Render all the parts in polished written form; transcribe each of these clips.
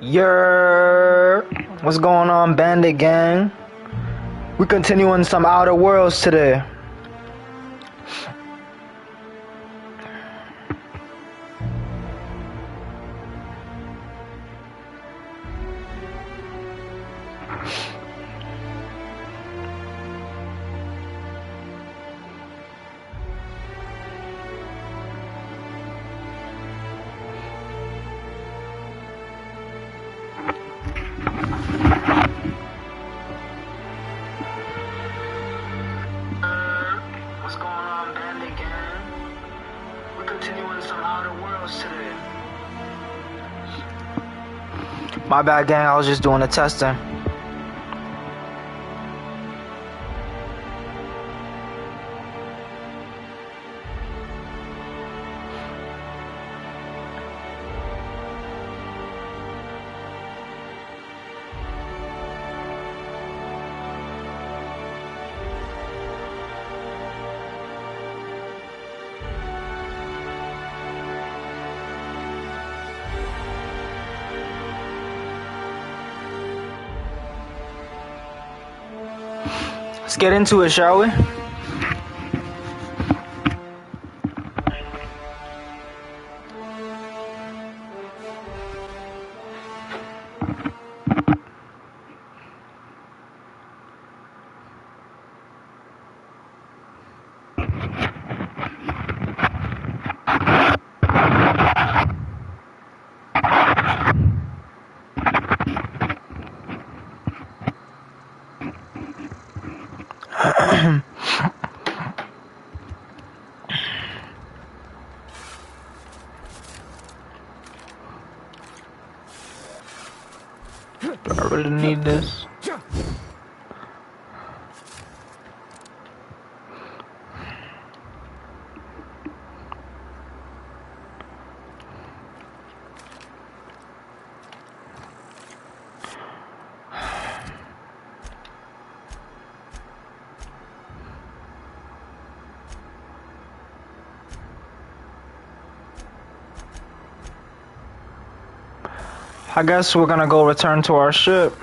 Yurrrrrrr. What's going on, Bandit Gang? We continuing some Outer Worlds today. What's going on, Bandit Gang? We're continuing some Outer Worlds today. My bad, gang. I was just doing the testing. Let's get into it, shall we? Do I really need this? I guess we're gonna go return to our ship.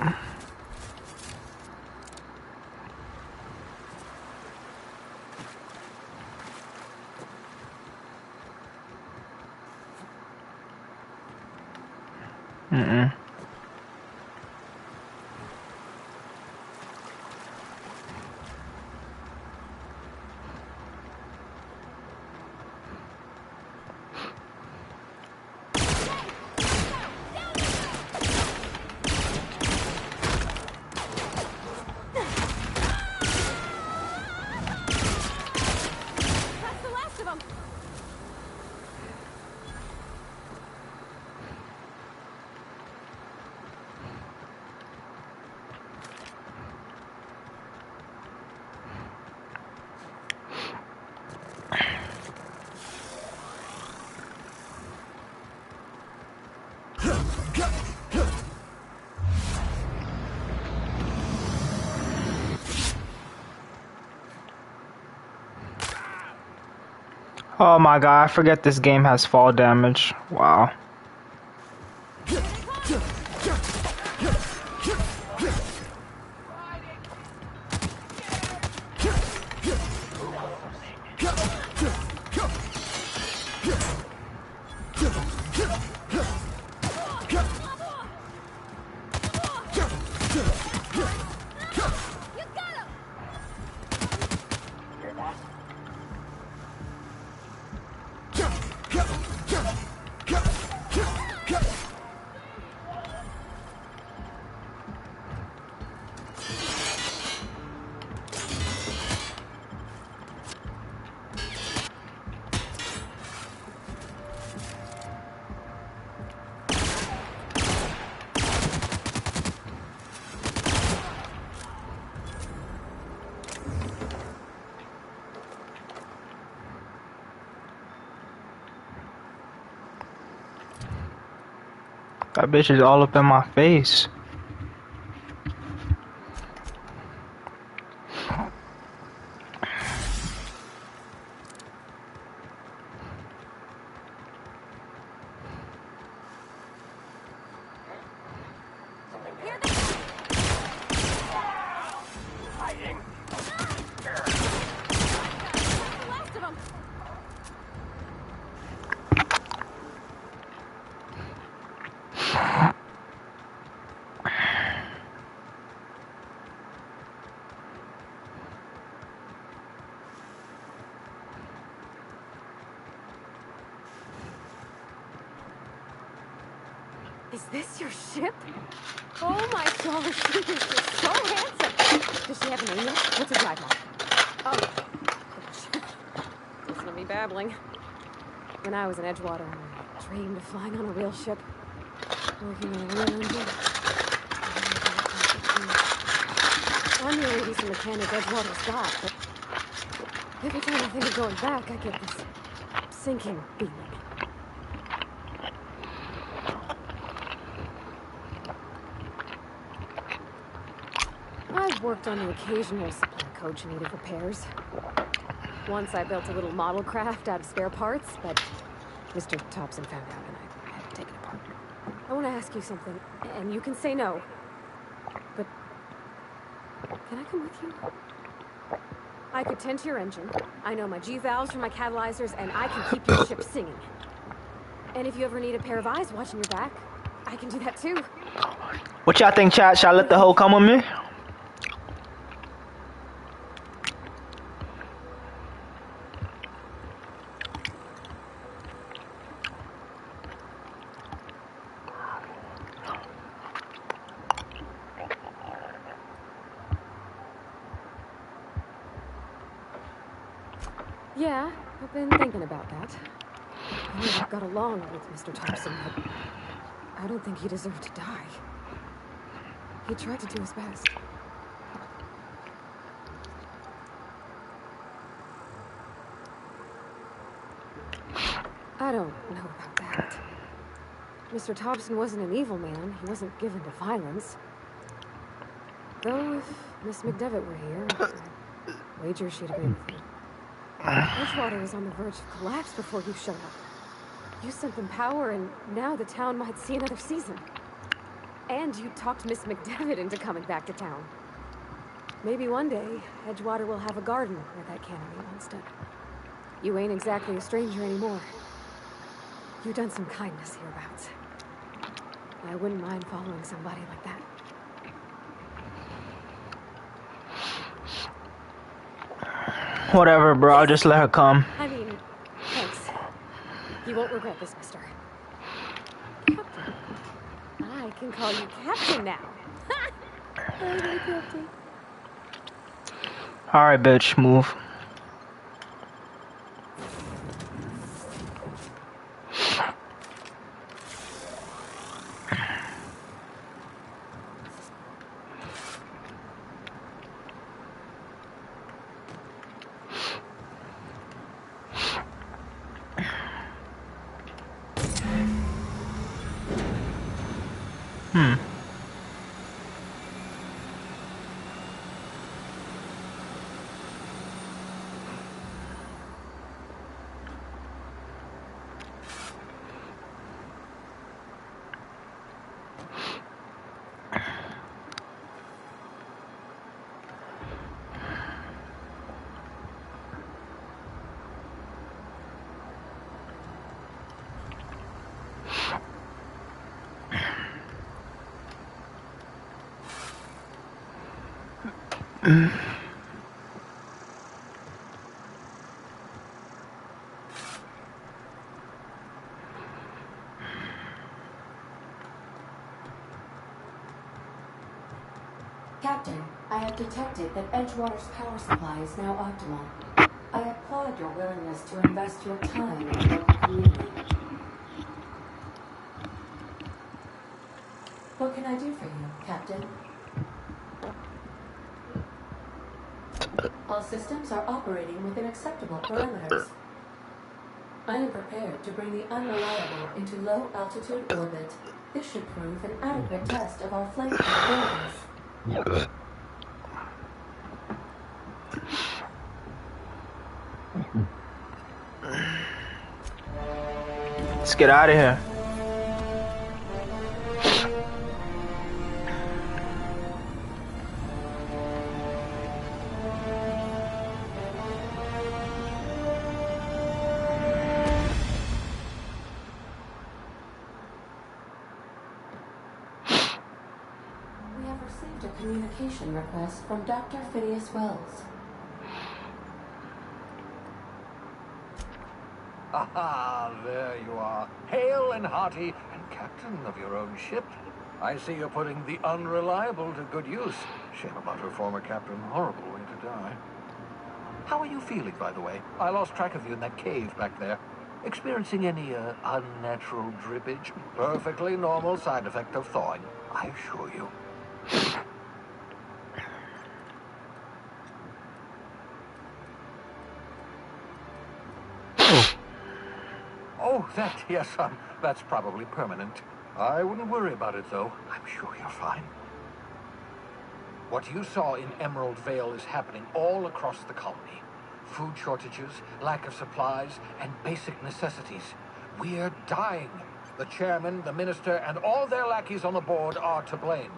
Oh my god, I forget this game has fall damage. Wow. That bitch is all up in my face. Is this your ship? Oh my gosh, she is just so handsome. Does she have a name yet? What's her drive mark? Oh, gosh. Listen to me babbling. When I was in Edgewater, I dreamed of flying on a real ship. Working on a real engine. I'm the only decent mechanic Edgewater's got, but every time I think of going back, I get this sinking feeling. I've worked on the occasional supply coach in need of repairs. Once I built a little model craft out of spare parts, but Mr. Thompson found out and I had to take it apart. I want to ask you something, and you can say no. But can I come with you? I could tend to your engine. I know my G-valves for my catalyzers, and I can keep your ship singing. And if you ever need a pair of eyes watching your back, I can do that too. What y'all think, chat? Shall I let the hoe come with me? Yeah, I've been thinking about that. I never got along with Mr. Thompson, but I don't think he deserved to die. He tried to do his best. I don't know about that. Mr. Thompson wasn't an evil man. He wasn't given to violence. Though if Miss McDevitt were here, I'd wager she'd agree with me. Edgewater was on the verge of collapse before you showed up. You sent them power, and now the town might see another season. And you talked Miss McDevitt into coming back to town. Maybe one day, Edgewater will have a garden where that cannery once stood. You ain't exactly a stranger anymore. You've done some kindness hereabouts. I wouldn't mind following somebody like that. Whatever, bro. I'll just let her come. I mean, thanks. You won't regret this, mister. Captain. I can call you Captain now. Bye, Captain. Alright, bitch. Move. Captain, I have detected that Edgewater's power supply is now optimal. I applaud your willingness to invest your time in the local community. What can I do for you, Captain? All systems are operating within acceptable parameters. I am prepared to bring the unreliable into low-altitude orbit. This should prove an adequate test of our flight capabilities. Let's get out of here. received a communication request from Dr. Phineas Wells. Ah, there you are. Hale and hearty, and captain of your own ship. I see you're putting the unreliable to good use. Shame about her former captain. Horrible way to die. How are you feeling, by the way? I lost track of you in that cave back there. Experiencing any, unnatural drippage? Perfectly normal side effect of thawing, I assure you. Oh, yes, that's probably permanent. I wouldn't worry about it, though. I'm sure you're fine. What you saw in Emerald Vale is happening all across the colony. Food shortages, lack of supplies, and basic necessities. We're dying. The chairman, the minister, and all their lackeys on the board are to blame.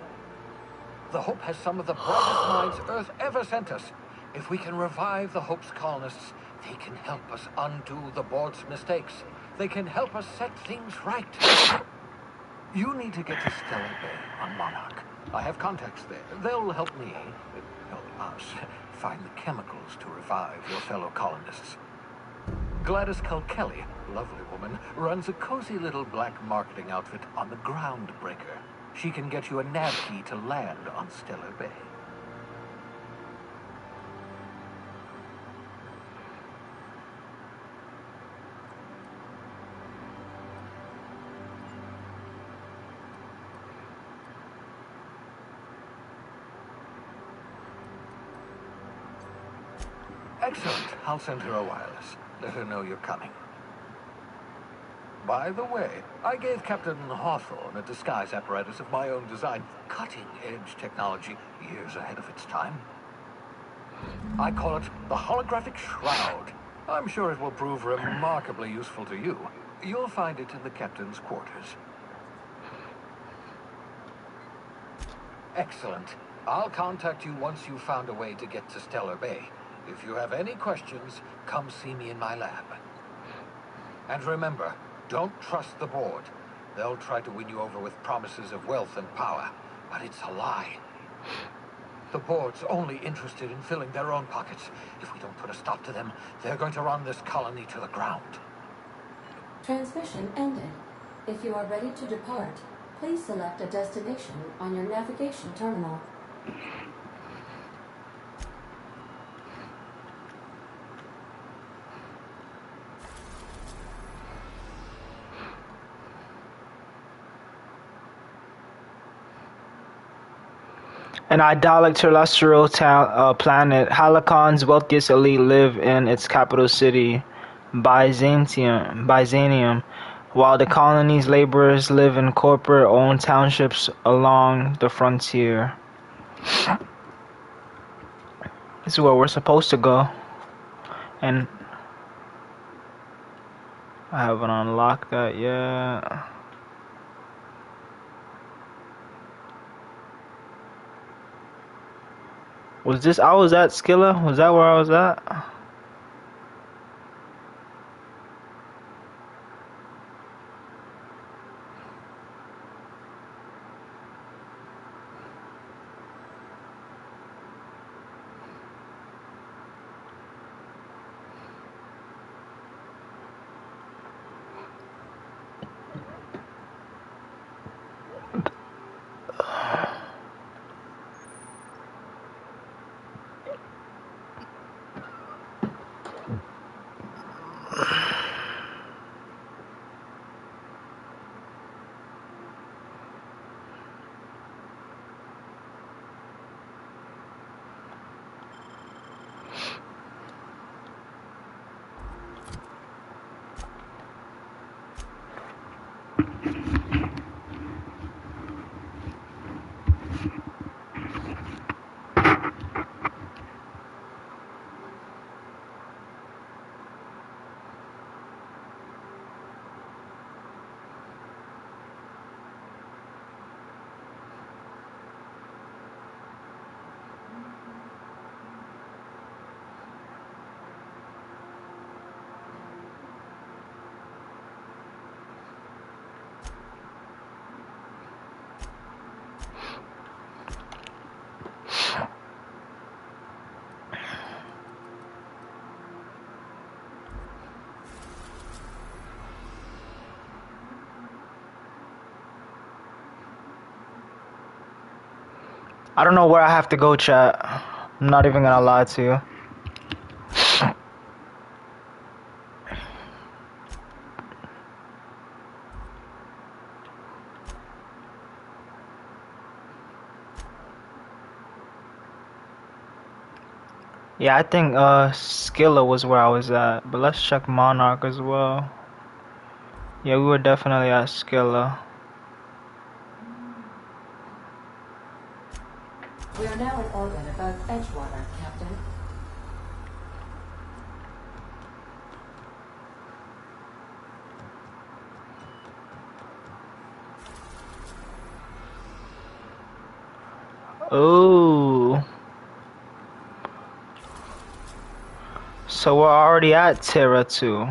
The Hope has some of the brightest minds Earth ever sent us. If we can revive the Hope's colonists, they can help us undo the board's mistakes. They can help us set things right. You need to get to Stellar Bay on Monarch. I have contacts there. They'll help us, find the chemicals to revive your fellow colonists. Gladys Kelly, lovely woman, runs a cozy little black marketing outfit on the Groundbreaker. She can get you a nav key to land on Stellar Bay. Excellent. I'll send her a wireless. Let her know you're coming. By the way, I gave Captain Hawthorne a disguise apparatus of my own design. Cutting-edge technology, years ahead of its time. I call it the Holographic Shroud. I'm sure it will prove remarkably useful to you. You'll find it in the captain's quarters. Excellent. I'll contact you once you've found a way to get to Stellar Bay. If you have any questions, come see me in my lab. And remember, don't trust the board. They'll try to win you over with promises of wealth and power, but it's a lie. The board's only interested in filling their own pockets. If we don't put a stop to them, they're going to run this colony to the ground. Transmission ended. If you are ready to depart, please select a destination on your navigation terminal. An idyllic terrestrial planet, Halakon's wealthiest elite live in its capital city, Byzantium, while the colony's laborers live in corporate-owned townships along the frontier. This is where we're supposed to go, and I haven't unlocked that yet. I was at Skilla? Was that where I was at? I don't know where I have to go, chat. I'm not even gonna lie to you. Yeah, I think Skilla was where I was at, but let's check Monarch as well. Yeah, we were definitely at Skilla. We are now in orbit above Edgewater, Captain. Ooh. So we're already at Terra 2.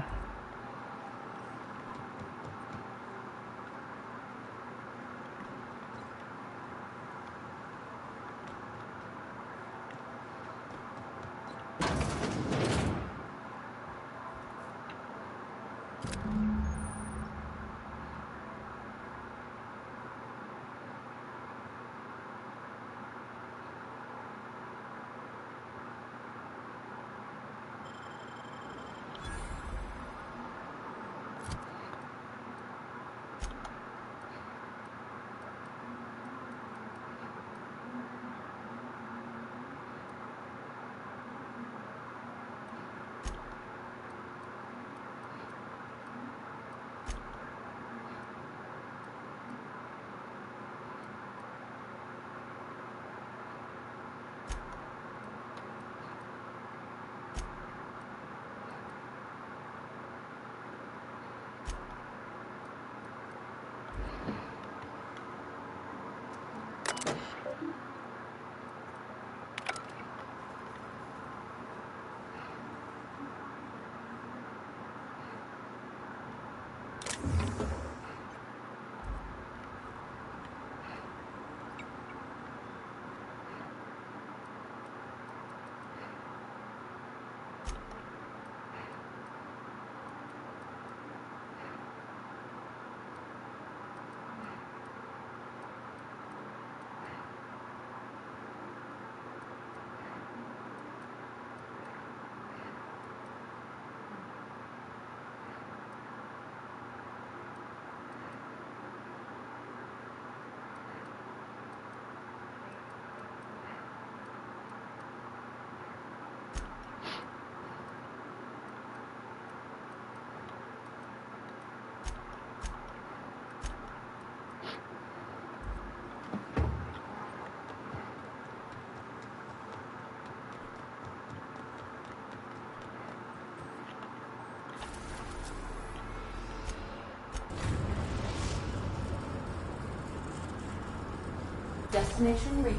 Destination reached.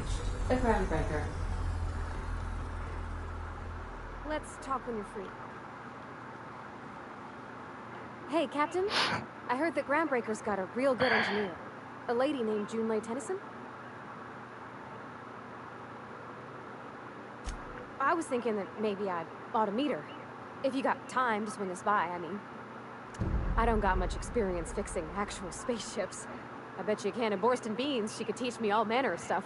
The Groundbreaker. Let's talk when you're free. Hey, Captain. I heard that Groundbreaker's got a real good engineer. A lady named Junlei Tennyson. I was thinking that maybe I ought to meet her. If you got time to swing us by, I mean. I don't got much experience fixing actual spaceships. I bet you a can of Borston beans she could teach me all manner of stuff.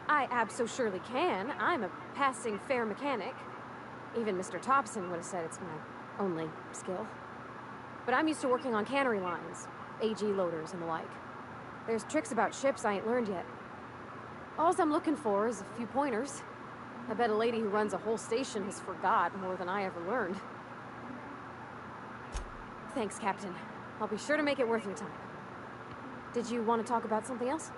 I abso-surely can. I'm a passing fair mechanic. Even Mr. Thompson would have said it's my only skill. But I'm used to working on cannery lines, AG loaders and the like. There's tricks about ships I ain't learned yet. All I'm looking for is a few pointers. I bet a lady who runs a whole station has forgot more than I ever learned. Thanks, Captain. I'll be sure to make it worth your time. Did you want to talk about something else?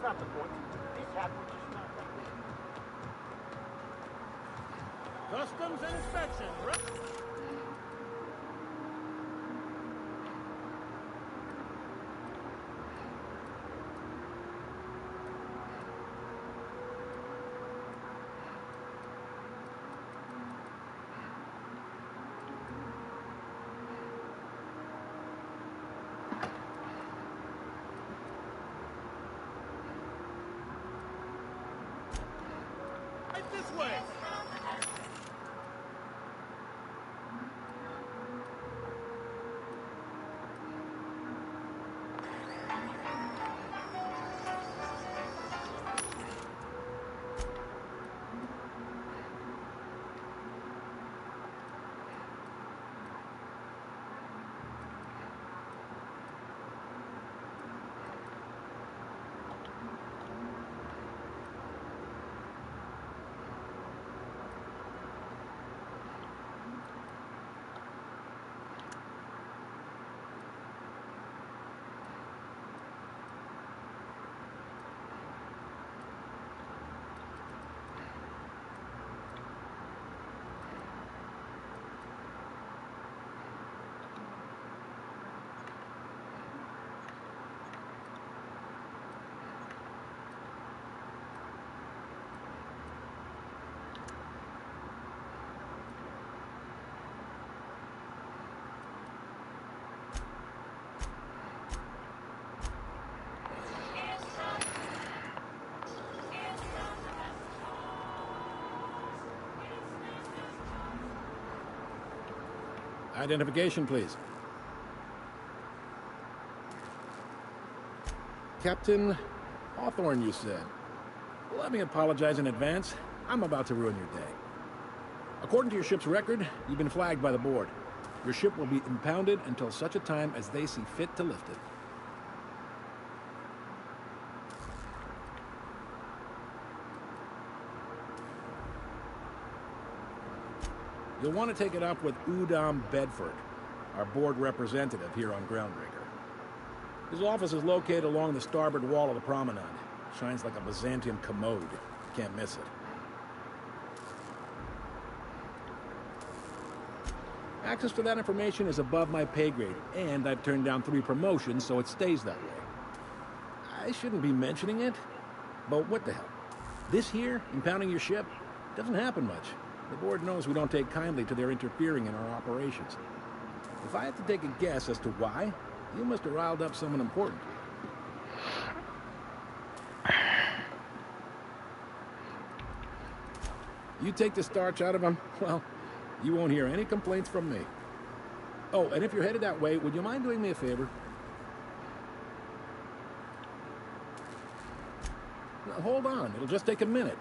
not the point. This hat was just not right. Customs and inspection, right? Right this way. Identification, please. Captain Hawthorne, you said. Let me apologize in advance. I'm about to ruin your day. According to your ship's record, you've been flagged by the board. Your ship will be impounded until such a time as they see fit to lift it. You'll want to take it up with Udom Bedford, our board representative here on Groundbreaker. His office is located along the starboard wall of the promenade. Shines like a Byzantium commode. Can't miss it. Access to that information is above my pay grade, and I've turned down 3 promotions, so it stays that way. I shouldn't be mentioning it, but what the hell? This here, impounding your ship, doesn't happen much. The board knows we don't take kindly to their interfering in our operations. If I had to take a guess as to why, you must have riled up someone important. You take the starch out of them, well, you won't hear any complaints from me. Oh, and if you're headed that way, would you mind doing me a favor? Now, hold on, it'll just take a minute.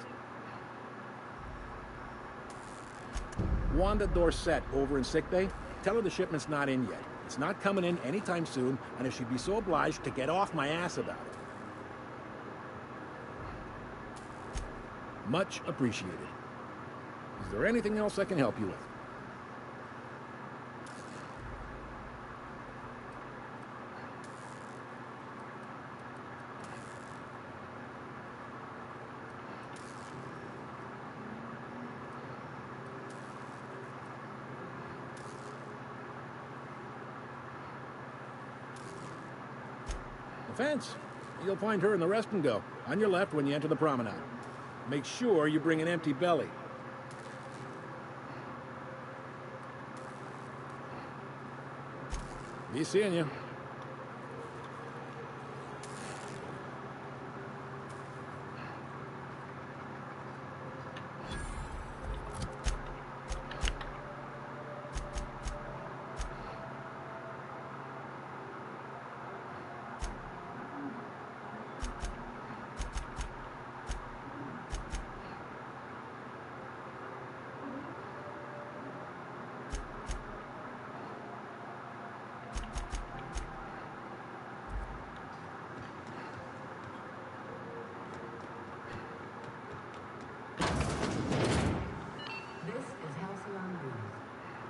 Wanda Dorset over in sickbay, tell her the shipment's not in yet. It's not coming in anytime soon, and if she'd be so obliged to get off my ass about it. Much appreciated. Is there anything else I can help you with? The fence. You'll find her in the rest and go, on your left when you enter the promenade. Make sure you bring an empty belly. Be seeing you.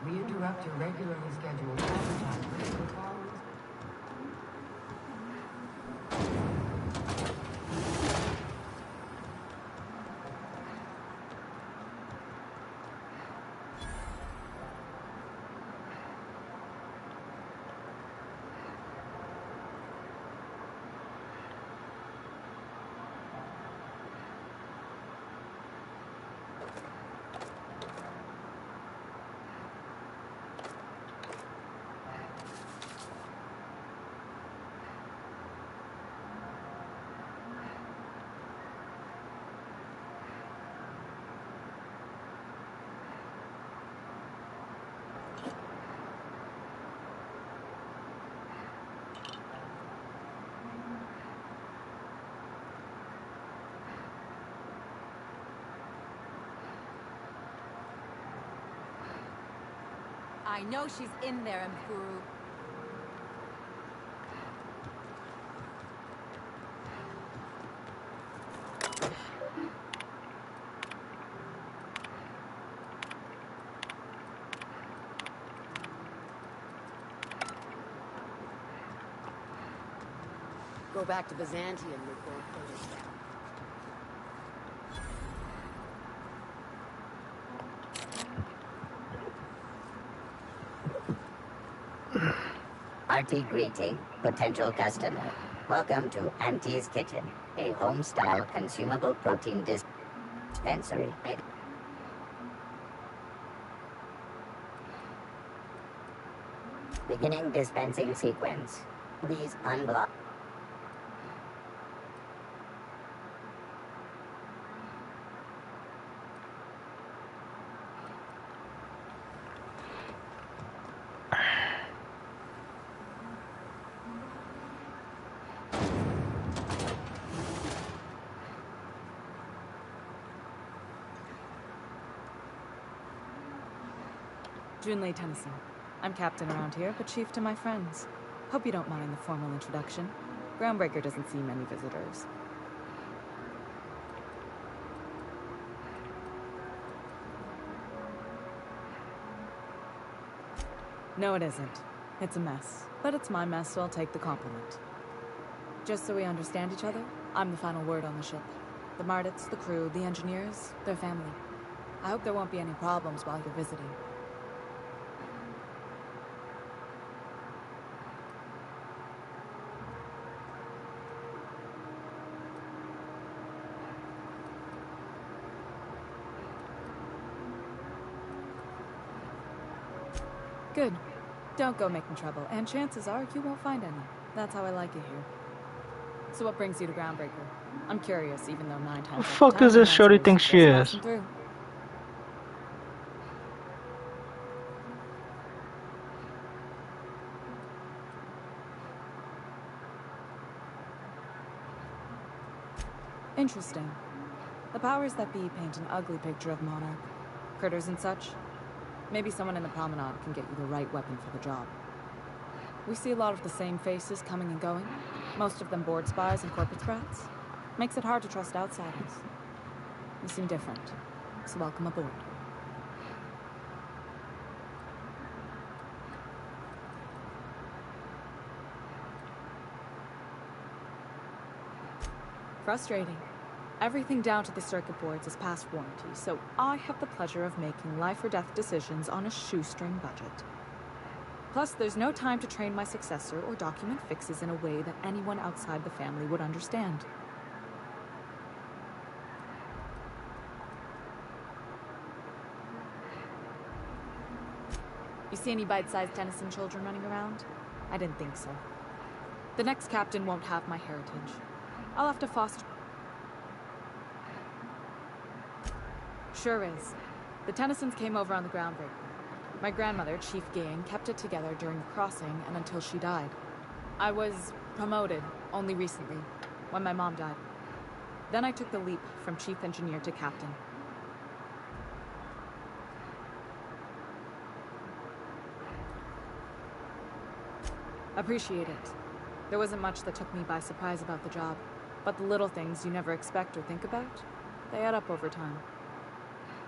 We interrupt your regularly scheduled advertisement for following. I know she's in there, Mkuru. Go back to Byzantium, Lupo. Hearty greeting, potential customer. Welcome to Auntie's Kitchen, a home-style consumable protein dispensary. Beginning dispensing sequence. Please unblock. Junlei Tennyson. I'm captain around here, but chief to my friends. Hope you don't mind the formal introduction. Groundbreaker doesn't see many visitors. No, it isn't. It's a mess. But it's my mess, so I'll take the compliment. Just so we understand each other, I'm the final word on the ship. The Mardits, the crew, the engineers, their family. I hope there won't be any problems while you're visiting. Good. Don't go making trouble, and chances are you won't find any. That's how I like it here. So what brings you to Groundbreaker? I'm curious, even though 9 times out Who the of fuck 10 is the this shorty answer think is she just is? passing through. Interesting. The powers that be paint an ugly picture of Monarch. Critters and such. Maybe someone in the promenade can get you the right weapon for the job. We see a lot of the same faces coming and going. Most of them board spies and corporate brats. Makes it hard to trust outsiders. You seem different, so welcome aboard. Frustrating. Everything down to the circuit boards is past warranty, so I have the pleasure of making life or death decisions on a shoestring budget. Plus, there's no time to train my successor or document fixes in a way that anyone outside the family would understand. You see any bite-sized Tennyson children running around? I didn't think so. The next captain won't have my heritage. I'll have to foster... Sure is. The Tennysons came over on the Groundbreaker. My grandmother, Chief Gain, kept it together during the crossing and until she died. I was promoted only recently, when my mom died. Then I took the leap from Chief Engineer to Captain. Appreciate it. There wasn't much that took me by surprise about the job, but the little things you never expect or think about, they add up over time.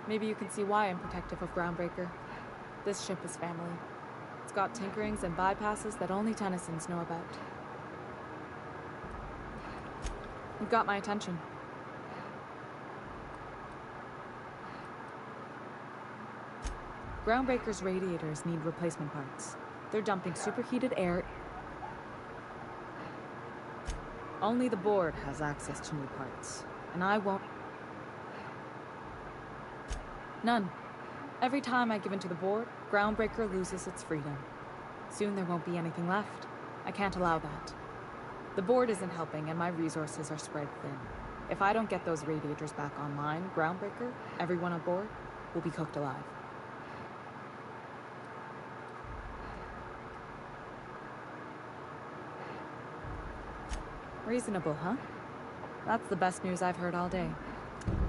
Maybe you can see why I'm protective of Groundbreaker. This ship is family. It's got tinkerings and bypasses that only Tennysons know about. You've got my attention. Groundbreaker's radiators need replacement parts. They're dumping superheated air. Only the board has access to new parts, and I won't... None. Every time I give in to the board, Groundbreaker loses its freedom. Soon there won't be anything left. I can't allow that. The board isn't helping, and my resources are spread thin. If I don't get those radiators back online, Groundbreaker, everyone on board, will be cooked alive. Reasonable, huh? That's the best news I've heard all day.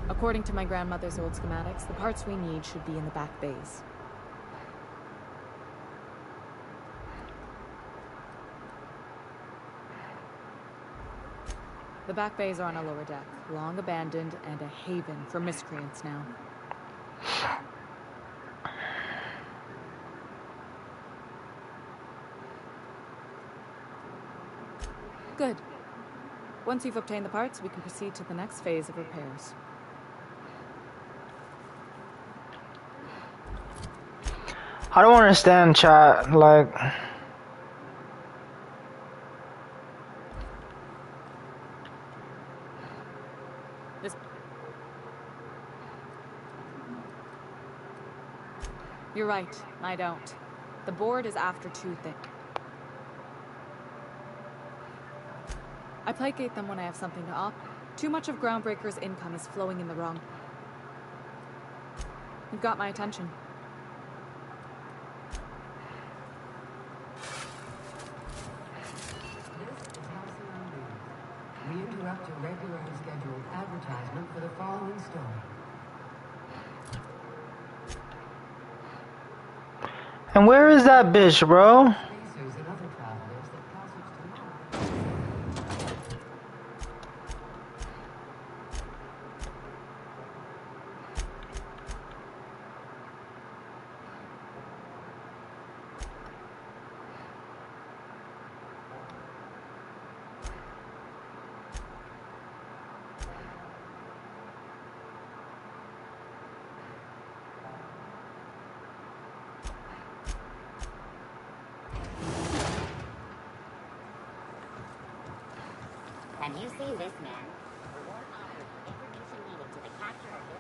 According to my grandmother's old schematics, the parts we need should be in the back bays. The back bays are on a lower deck, long abandoned and a haven for miscreants now. Good. Once you've obtained the parts, we can proceed to the next phase of repairs. I don't understand, chat. Like, You're right, I don't. The board is after two things. I placate them when I have something to offer. Too much of Groundbreaker's income is flowing in the wrong. You've got my attention. We interrupt your regularly scheduled advertisement for the following story. and where is that bitch, bro? Spacers and other travelers that passage through. Have you seen this man? Reward offers information needed to the capture of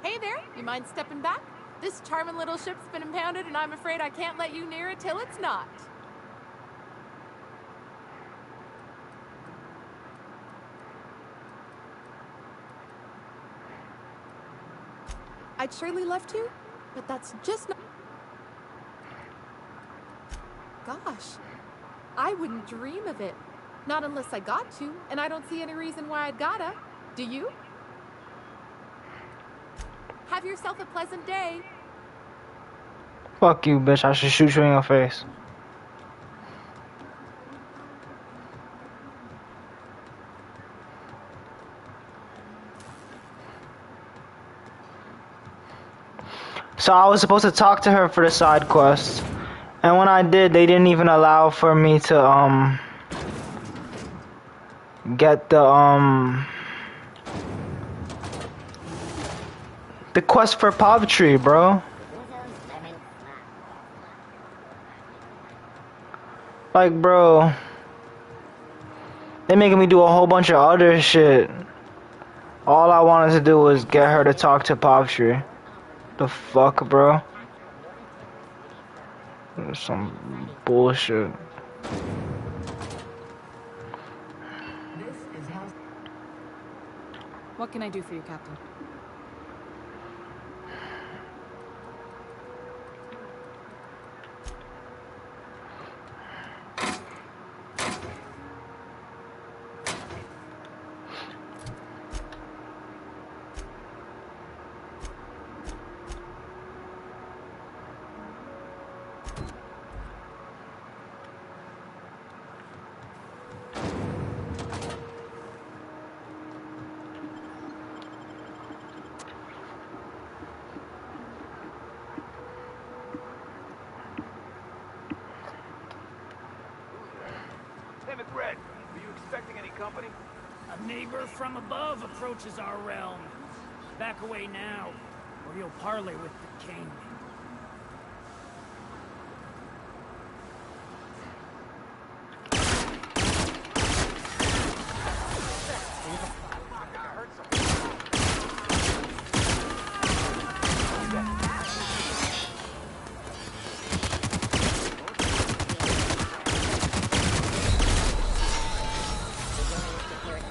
Hey there, you mind stepping back? This charming little ship's been impounded and I'm afraid I can't let you near it till it's not. I'd surely love to, but that's just not... Gosh, I wouldn't dream of it. Not unless I got to, and I don't see any reason why I'd gotta. Do you? Have yourself a pleasant day. Fuck you, bitch. I should shoot you in your face. So I was supposed to talk to her for the side quest. And when I did, they didn't even allow for me to, get the quest for Povtree, bro. Like, bro, they making me do a whole bunch of other shit. All I wanted to do was get her to talk to Povtree. The fuck, bro? Some bullshit. What can I do for you, Captain? A neighbor from above approaches our realm. Back away now, or you'll parley with the king. Here it is.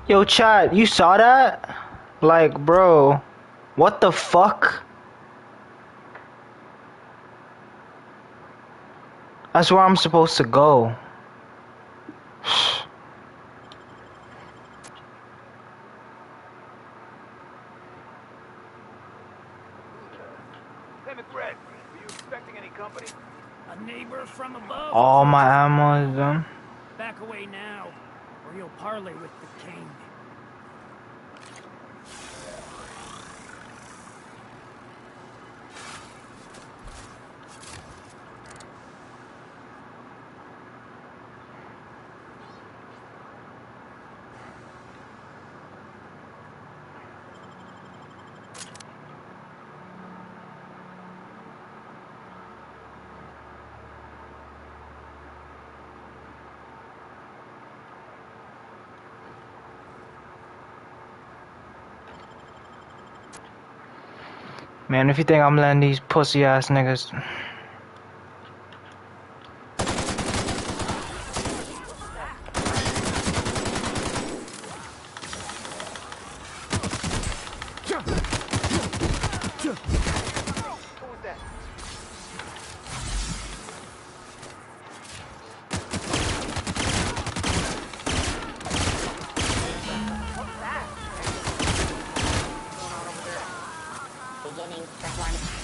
Yo, chat, you saw that? Like, bro, what the fuck? That's where I'm supposed to go. Hey, McBride, were you expecting any company? A neighbor from above. All my ammo is done. Back away now, or you'll parley with the king. Man, if you think I'm letting these pussy ass niggas. Beginning performance.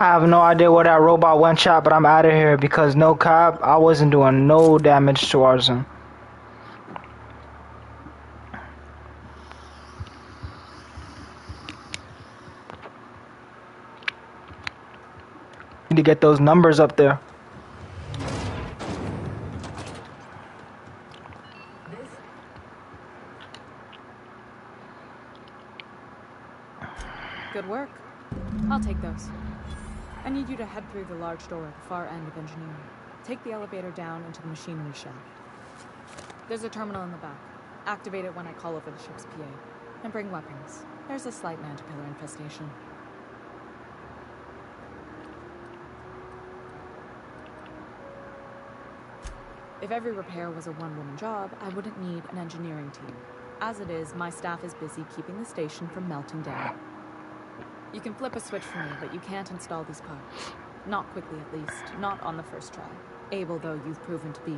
I have no idea where that robot went, chat, but I'm out of here because no cap, I wasn't doing no damage towards him. Need to get those numbers up there. Good work. I'll take those. I need you to head through the large door at the far end of engineering. Take the elevator down into the machinery shaft. There's a terminal in the back. Activate it when I call over the ship's PA. And bring weapons. There's a slight mantipillar infestation. If every repair was a one-woman job, I wouldn't need an engineering team. As it is, my staff is busy keeping the station from melting down. You can flip a switch for me, but you can't install these parts. Not quickly, at least. Not on the first try. Able though you've proven to be.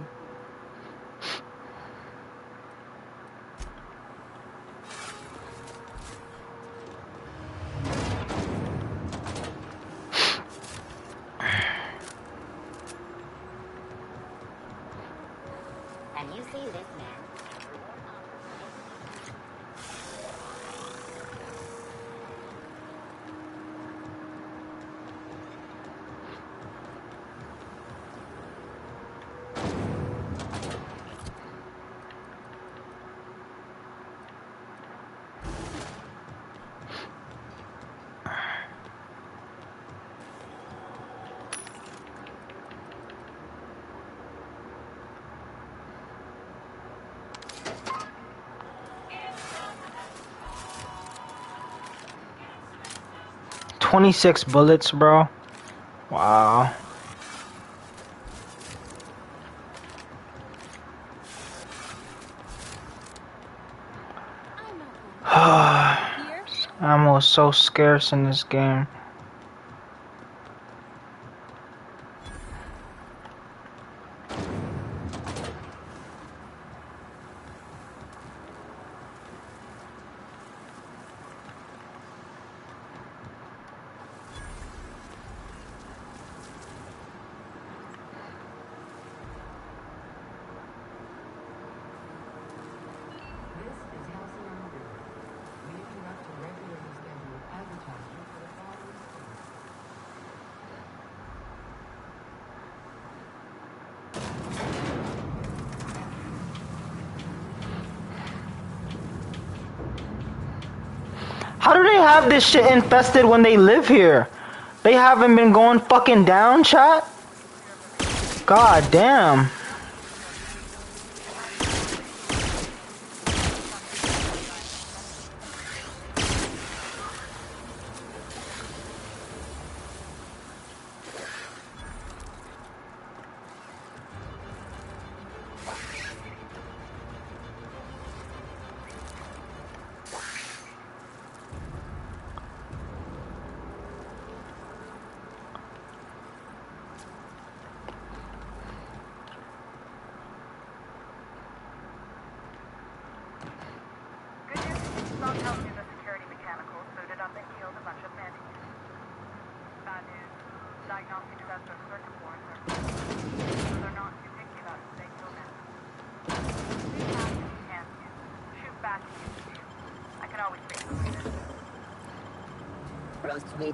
Can you see this man? "26 bullets, bro. Wow. Ammo is so scarce in this game. How do they have this shit infested when they live here? They haven't been going fucking down, chat? God damn. Roast sweetie.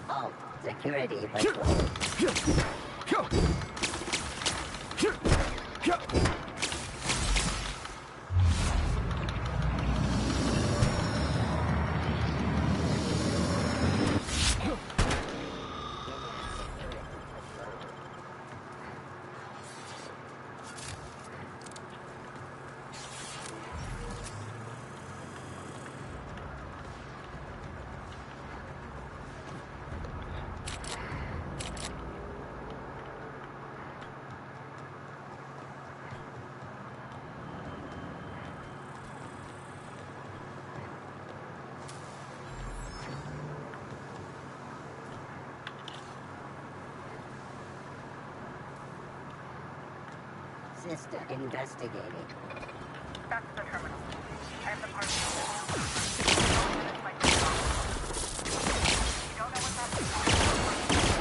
Oh, security. sister investigating. Back to the terminal. I have the party now. You don't know what's happening.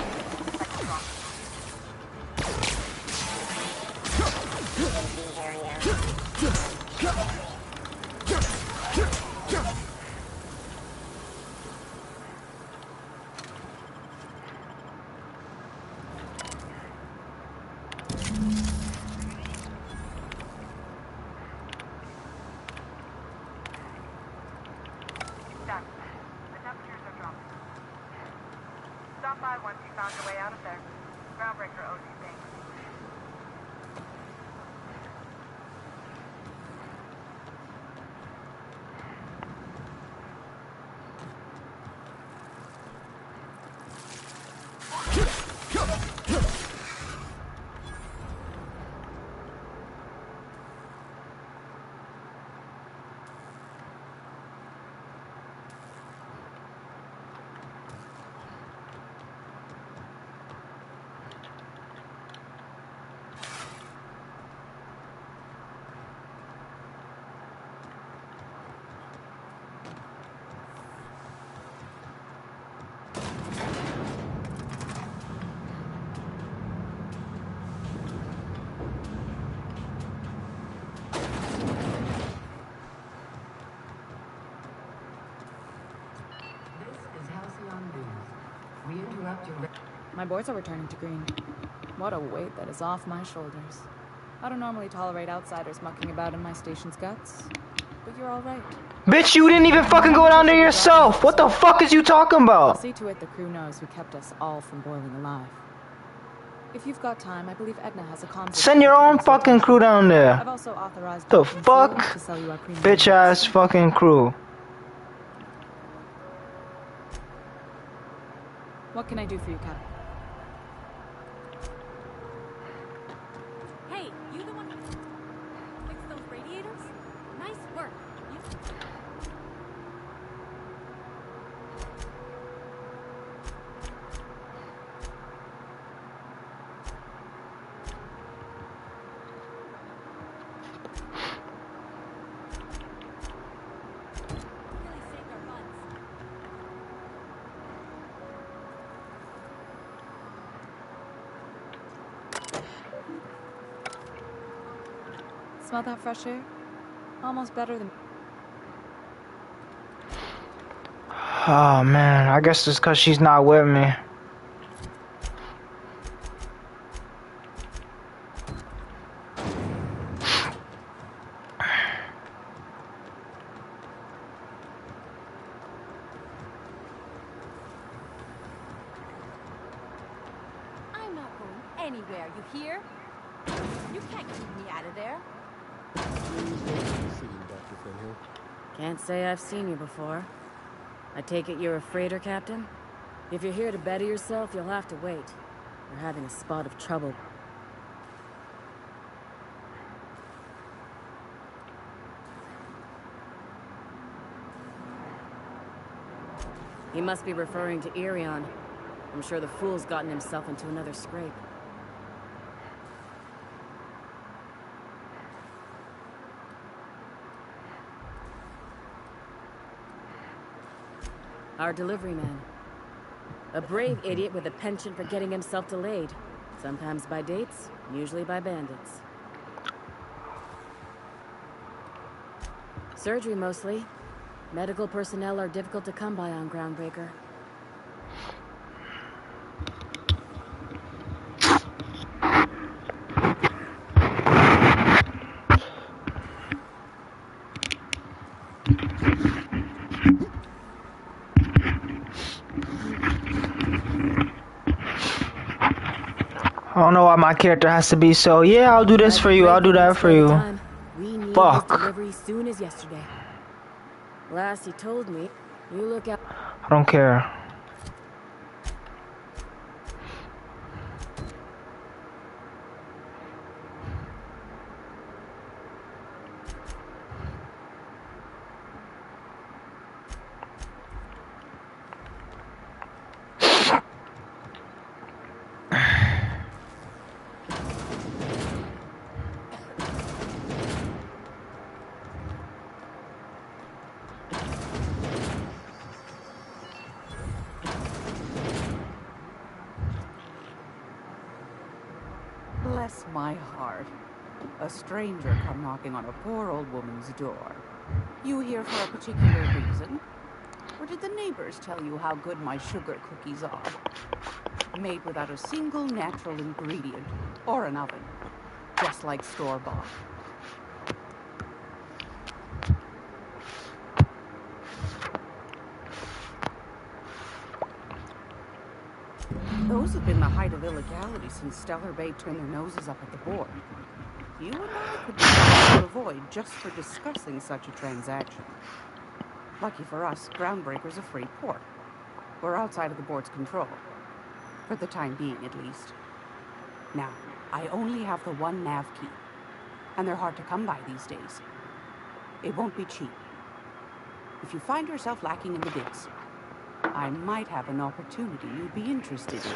Done. The temperatures are dropping. Stop by once you found your way out of there. Groundbreaker owes you things. We interrupt your... My boys are returning to green. What a weight that is off my shoulders. I don't normally tolerate outsiders mucking about in my station's guts, but you're all right. Bitch, you didn't even fucking go down there yourself. What the fuck is you talking I'll about? see to it the crew knows who kept us all from boiling alive. If you've got time, I believe Edna has a comms. Send your own fucking crew down there. I've also authorized The Captain fuck? Fuel to sell you our premium Bitch ass fucking crew. What can I do for you, Captain? Hey, you the one who fixed those radiators? Nice work. Really saved our butts. Smell that fresh air? Almost better than... Oh man, I guess it's cause she's not with me. I'm not going anywhere, you hear? You can't keep me out of there. Can't say I've seen you before. I take it you're a freighter captain? If you're here to better yourself, you'll have to wait. We're having a spot of trouble. He must be referring to Irion. I'm sure the fool's gotten himself into another scrape. Our delivery man. A brave idiot with a penchant for getting himself delayed. Sometimes by dates, usually by bandits. Surgery mostly. Medical personnel are difficult to come by on Groundbreaker. I don't know why my character has to be so, yeah, I'll do this for you, I'll do that for you. We need Fuck. his delivery soon as yesterday. Last he told me, you look out. I don't care. my heart. A stranger come knocking on a poor old woman's door. You here for a particular reason? Or did the neighbors tell you how good my sugar cookies are? Made without a single natural ingredient or an oven. Just like store-bought. Those have been the height of illegality since Stellar Bay turned their noses up at the board. You and I could be trying to avoid just for discussing such a transaction. Lucky for us, Groundbreaker's a free port. We're outside of the board's control. For the time being, at least. Now, I only have the one nav key. And they're hard to come by these days. It won't be cheap. If you find yourself lacking in the bids, I might have an opportunity you'd be interested in.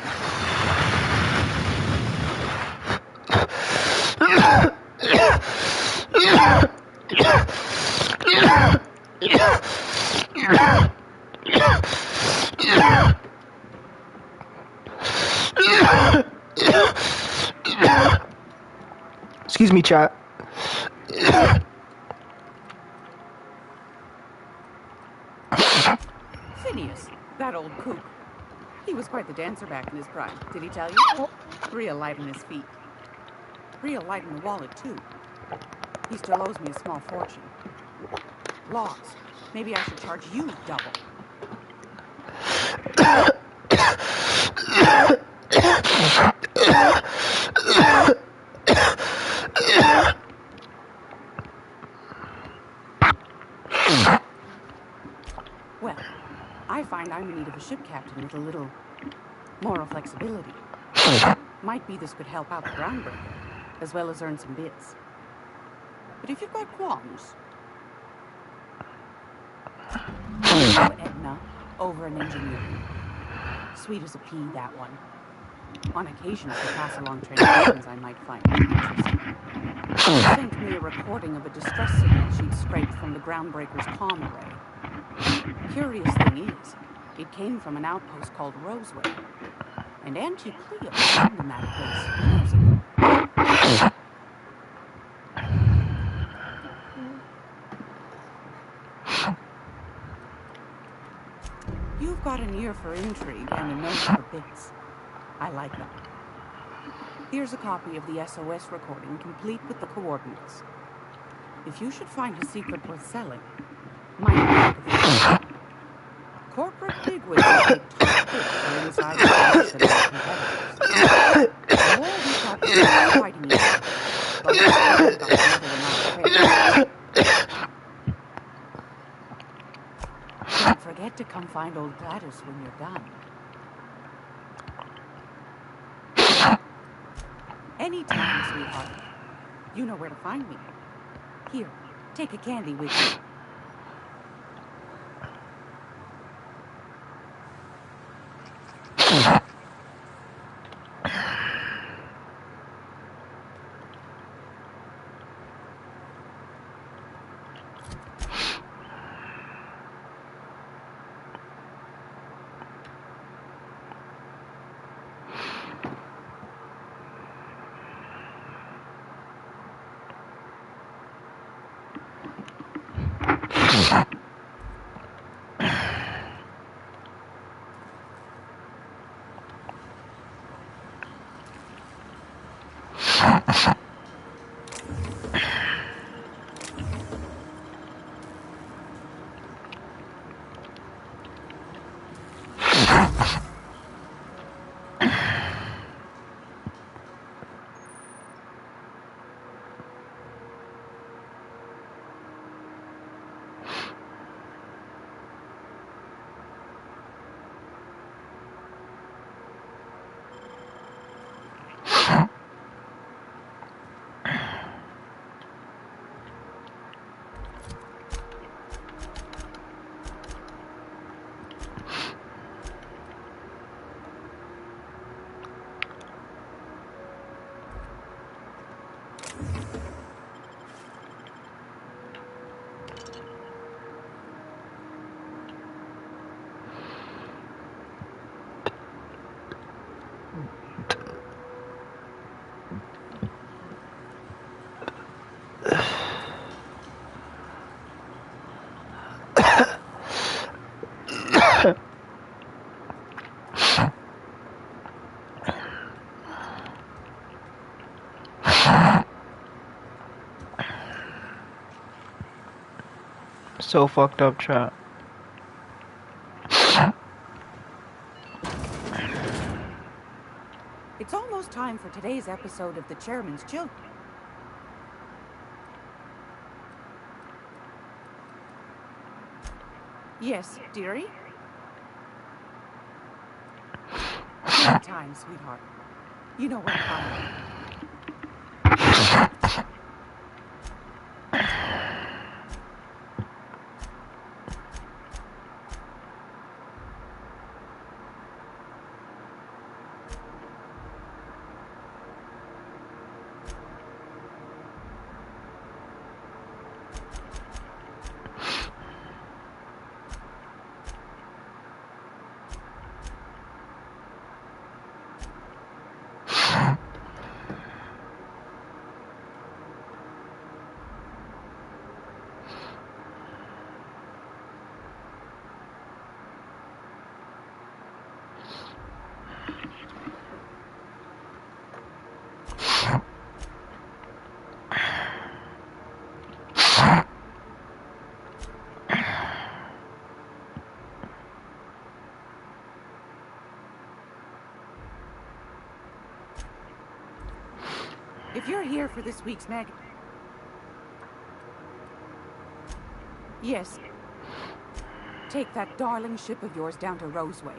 Excuse me, chat. Phineas, that old kook. He was quite the dancer back in his prime, did he tell you? Real light on his feet. Real light in the wallet, too. He still owes me a small fortune. Laws. Maybe I should charge you double. Well, I find I'm in need of a ship captain with a little moral flexibility. Might be this could help out the Groundbreaker, as well as earn some bits. But if you've got qualms... Edna, over an engineering. Sweet as a pea, that one. On occasion, she'll pass along transmissions I might find interesting. She sent me a recording of a distress signal she'd scraped from the Groundbreaker's comm array. Curious thing is, it came from an outpost called Roseway. And Auntie Cleo abandoned that place years ago. You've got an ear for intrigue and a nose for bits. I like that. Here's a copy of the SOS recording, complete with the coordinates. If you should find a secret worth selling, might be a corporate bigwigs will take top bid for inside information on competitors. The more we got people fighting each other, the less we got whether or not fair. Don't forget to come find old Gladys when you're done. Anytime, sweetheart. You know where to find me. Here, take a candy with you. So fucked up, chat. It's almost time for today's episode of The Chairman's Children. Yes, dearie? Anytime, sweetheart. You know where to find me. If you're here for this week's mag... Yes. Take that darling ship of yours down to Roseway,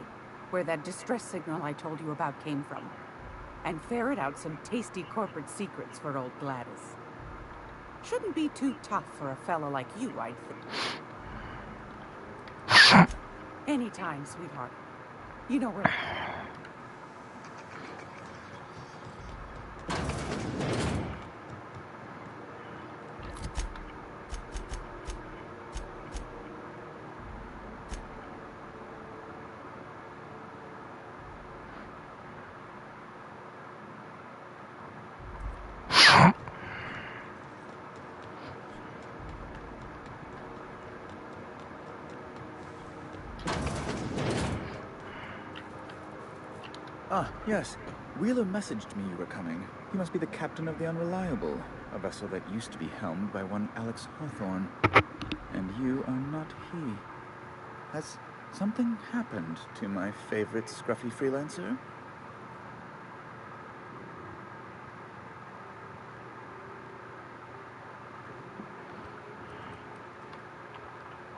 where that distress signal I told you about came from, and ferret out some tasty corporate secrets for old Gladys. Shouldn't be too tough for a fella like you, I'd think. Anytime, sweetheart. You know where... Ah, yes. Wheeler messaged me you were coming. He must be the captain of the Unreliable, a vessel that used to be helmed by one Alex Hawthorne. And you are not he. Has something happened to my favorite scruffy freelancer?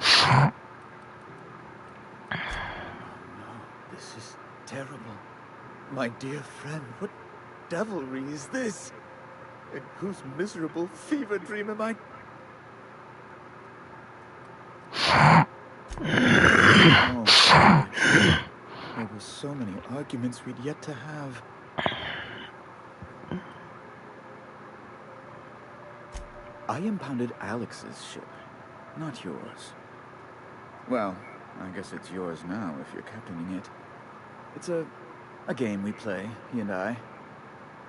Oh no, this is terrible. My dear friend, what devilry is this? In whose miserable fever dream am I? Oh, there were so many arguments we'd yet to have. I impounded Alex's ship, not yours. Well, I guess it's yours now if you're captaining it. It's a game we play, he and I.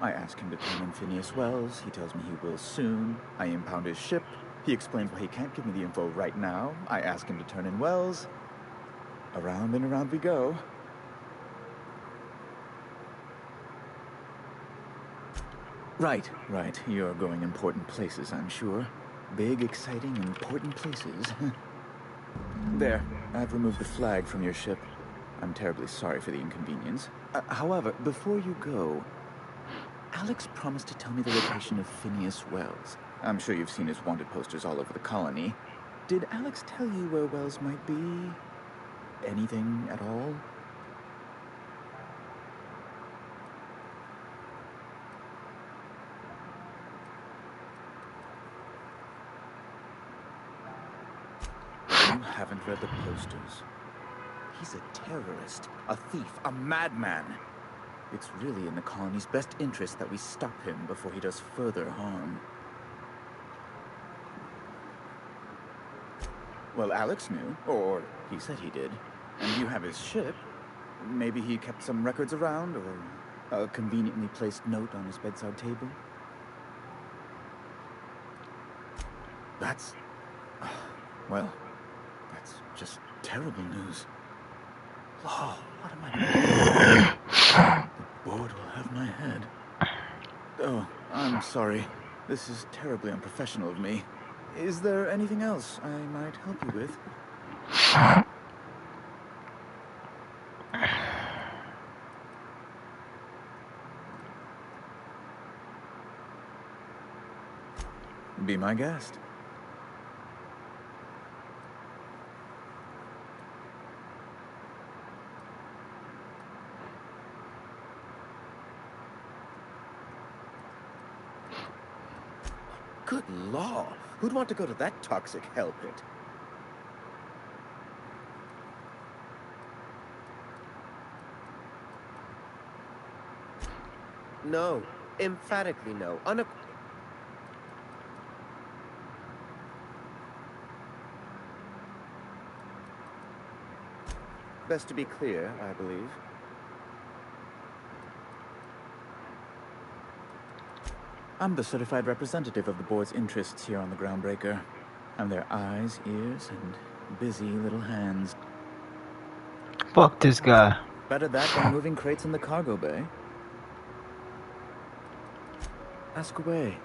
I ask him to turn in Phineas Wells. He tells me he will soon. I impound his ship. He explains why he can't give me the info right now. I ask him to turn in Wells. Around and around we go. Right. You're going important places, I'm sure. Big, exciting, important places. There, I've removed the flag from your ship. I'm terribly sorry for the inconvenience. However, before you go, Alex promised to tell me the location of Phineas Wells. I'm sure you've seen his wanted posters all over the colony. Did Alex tell you where Wells might be? Anything at all? You haven't read the posters. He's a terrorist, a thief, a madman. It's really in the colony's best interest that we stop him before he does further harm. Well, Alex knew, or he said he did. And you have his ship. Maybe he kept some records around, or a conveniently placed note on his bedside table. That's... well, that's just terrible news. Law, what am I doing? The board will have my head. Oh, I'm sorry. This is terribly unprofessional of me. Is there anything else I might help you with? Be my guest. Good law! Who'd want to go to that toxic hell pit? No. Emphatically no. Best to be clear, I believe. I'm the certified representative of the board's interests here on the Groundbreaker. I'm their eyes, ears, and busy little hands. Fuck this guy. Better that than moving crates in the cargo bay. Ask away.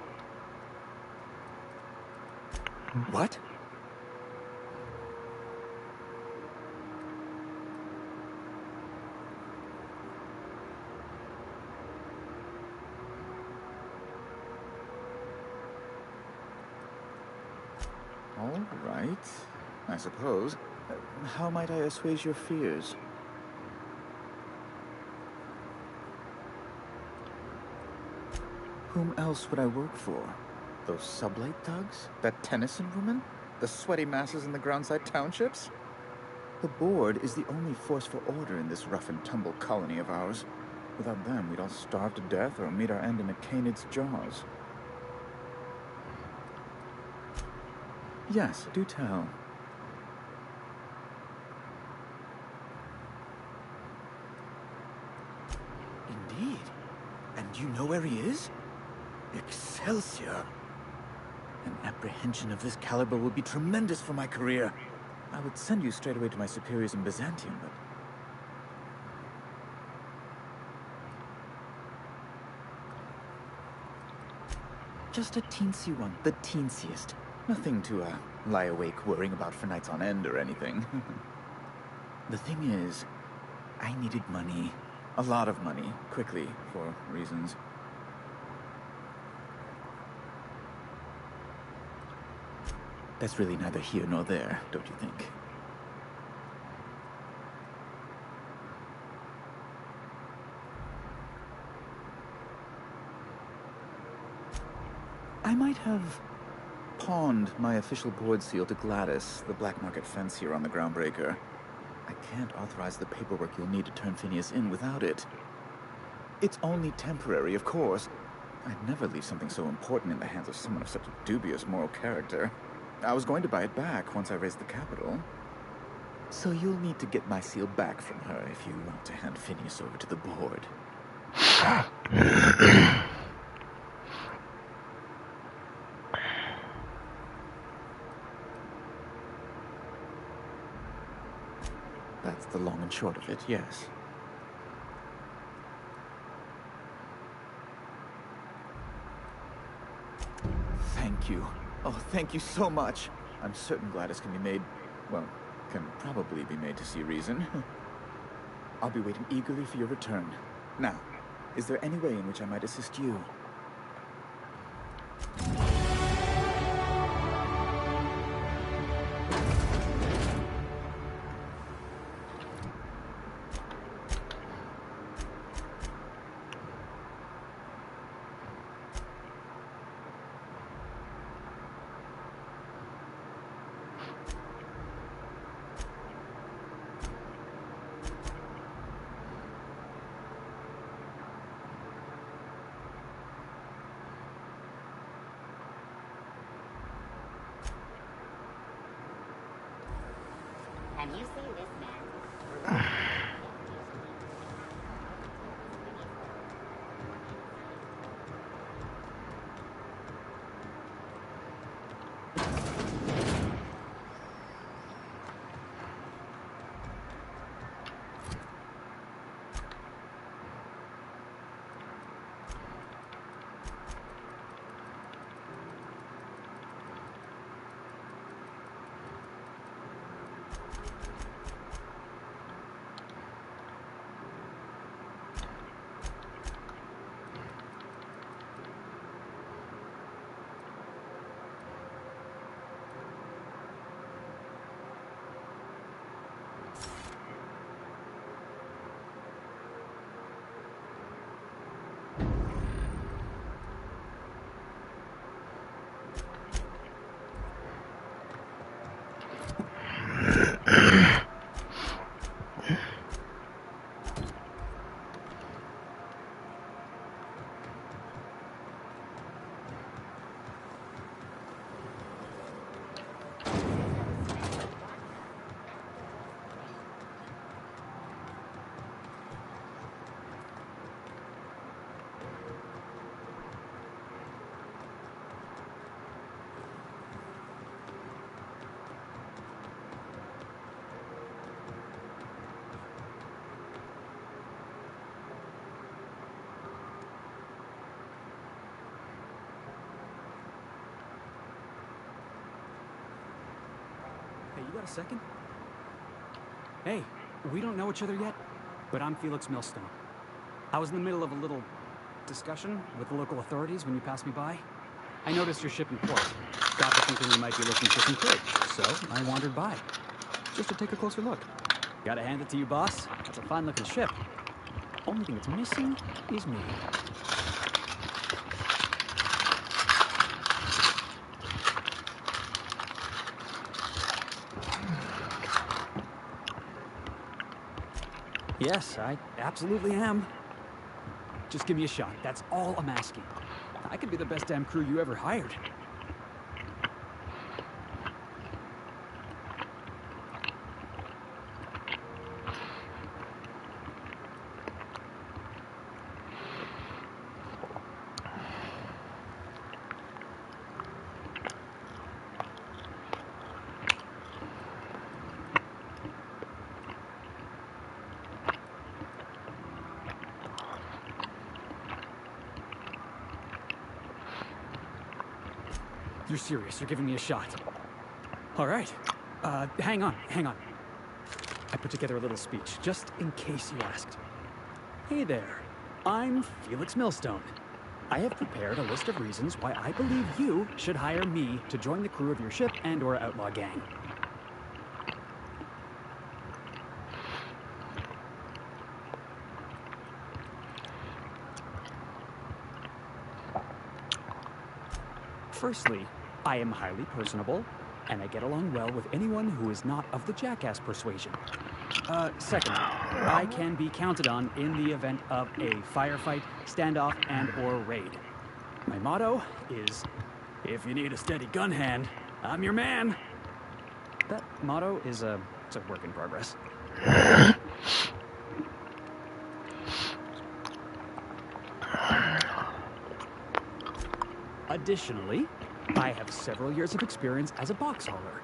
What? All right, I suppose. How might I assuage your fears? Whom else would I work for? Those sublight thugs? That Tennyson woman? The sweaty masses in the groundside townships? The board is the only force for order in this rough and tumble colony of ours. Without them, we'd all starve to death or meet our end in a canid's jaws. Yes, do tell. Indeed. And you know where he is? Excelsior! An apprehension of this caliber will be tremendous for my career. I would send you straight away to my superiors in Byzantium, but... just a teensy one, the teensiest. Nothing to, lie awake worrying about for nights on end or anything. The thing is, I needed money. A lot of money, quickly, for reasons. That's really neither here nor there, don't you think? I might have pawned my official board seal to Gladys, the black market fence here on the Groundbreaker. I can't authorize the paperwork you'll need to turn Phineas in without it. It's only temporary, of course. I'd never leave something so important in the hands of someone of such a dubious moral character. I was going to buy it back once I raised the capital. So you'll need to get my seal back from her if you want to hand Phineas over to the board. That's the long and short of it, yes. Thank you. Oh, thank you so much. I'm certain Gladys can be made, well, can probably be made to see reason. I'll be waiting eagerly for your return. Now, is there any way in which I might assist you? Have you seen this man? Hey, you got a second? Hey, we don't know each other yet, but I'm Felix Millstone. I was in the middle of a little discussion with the local authorities when you passed me by. I noticed your ship in port. Got to thinking you might be looking for some freight, so I wandered by, just to take a closer look. Gotta hand it to you, boss. That's a fine-looking ship. Only thing it's missing is me. Yes, I absolutely am. Just give me a shot. That's all I'm asking. I could be the best damn crew you ever hired. You're serious. You're giving me a shot. All right. Hang on. I put together a little speech, just in case you asked. Hey there. I'm Felix Millstone. I have prepared a list of reasons why I believe you should hire me to join the crew of your ship and/or outlaw gang. Firstly, I am highly personable, and I get along well with anyone who is not of the jackass persuasion. Second, I can be counted on in the event of a firefight, standoff, and/or raid. My motto is, if you need a steady gun hand, I'm your man. That motto is it's a work in progress. Additionally, I have several years of experience as a box hauler.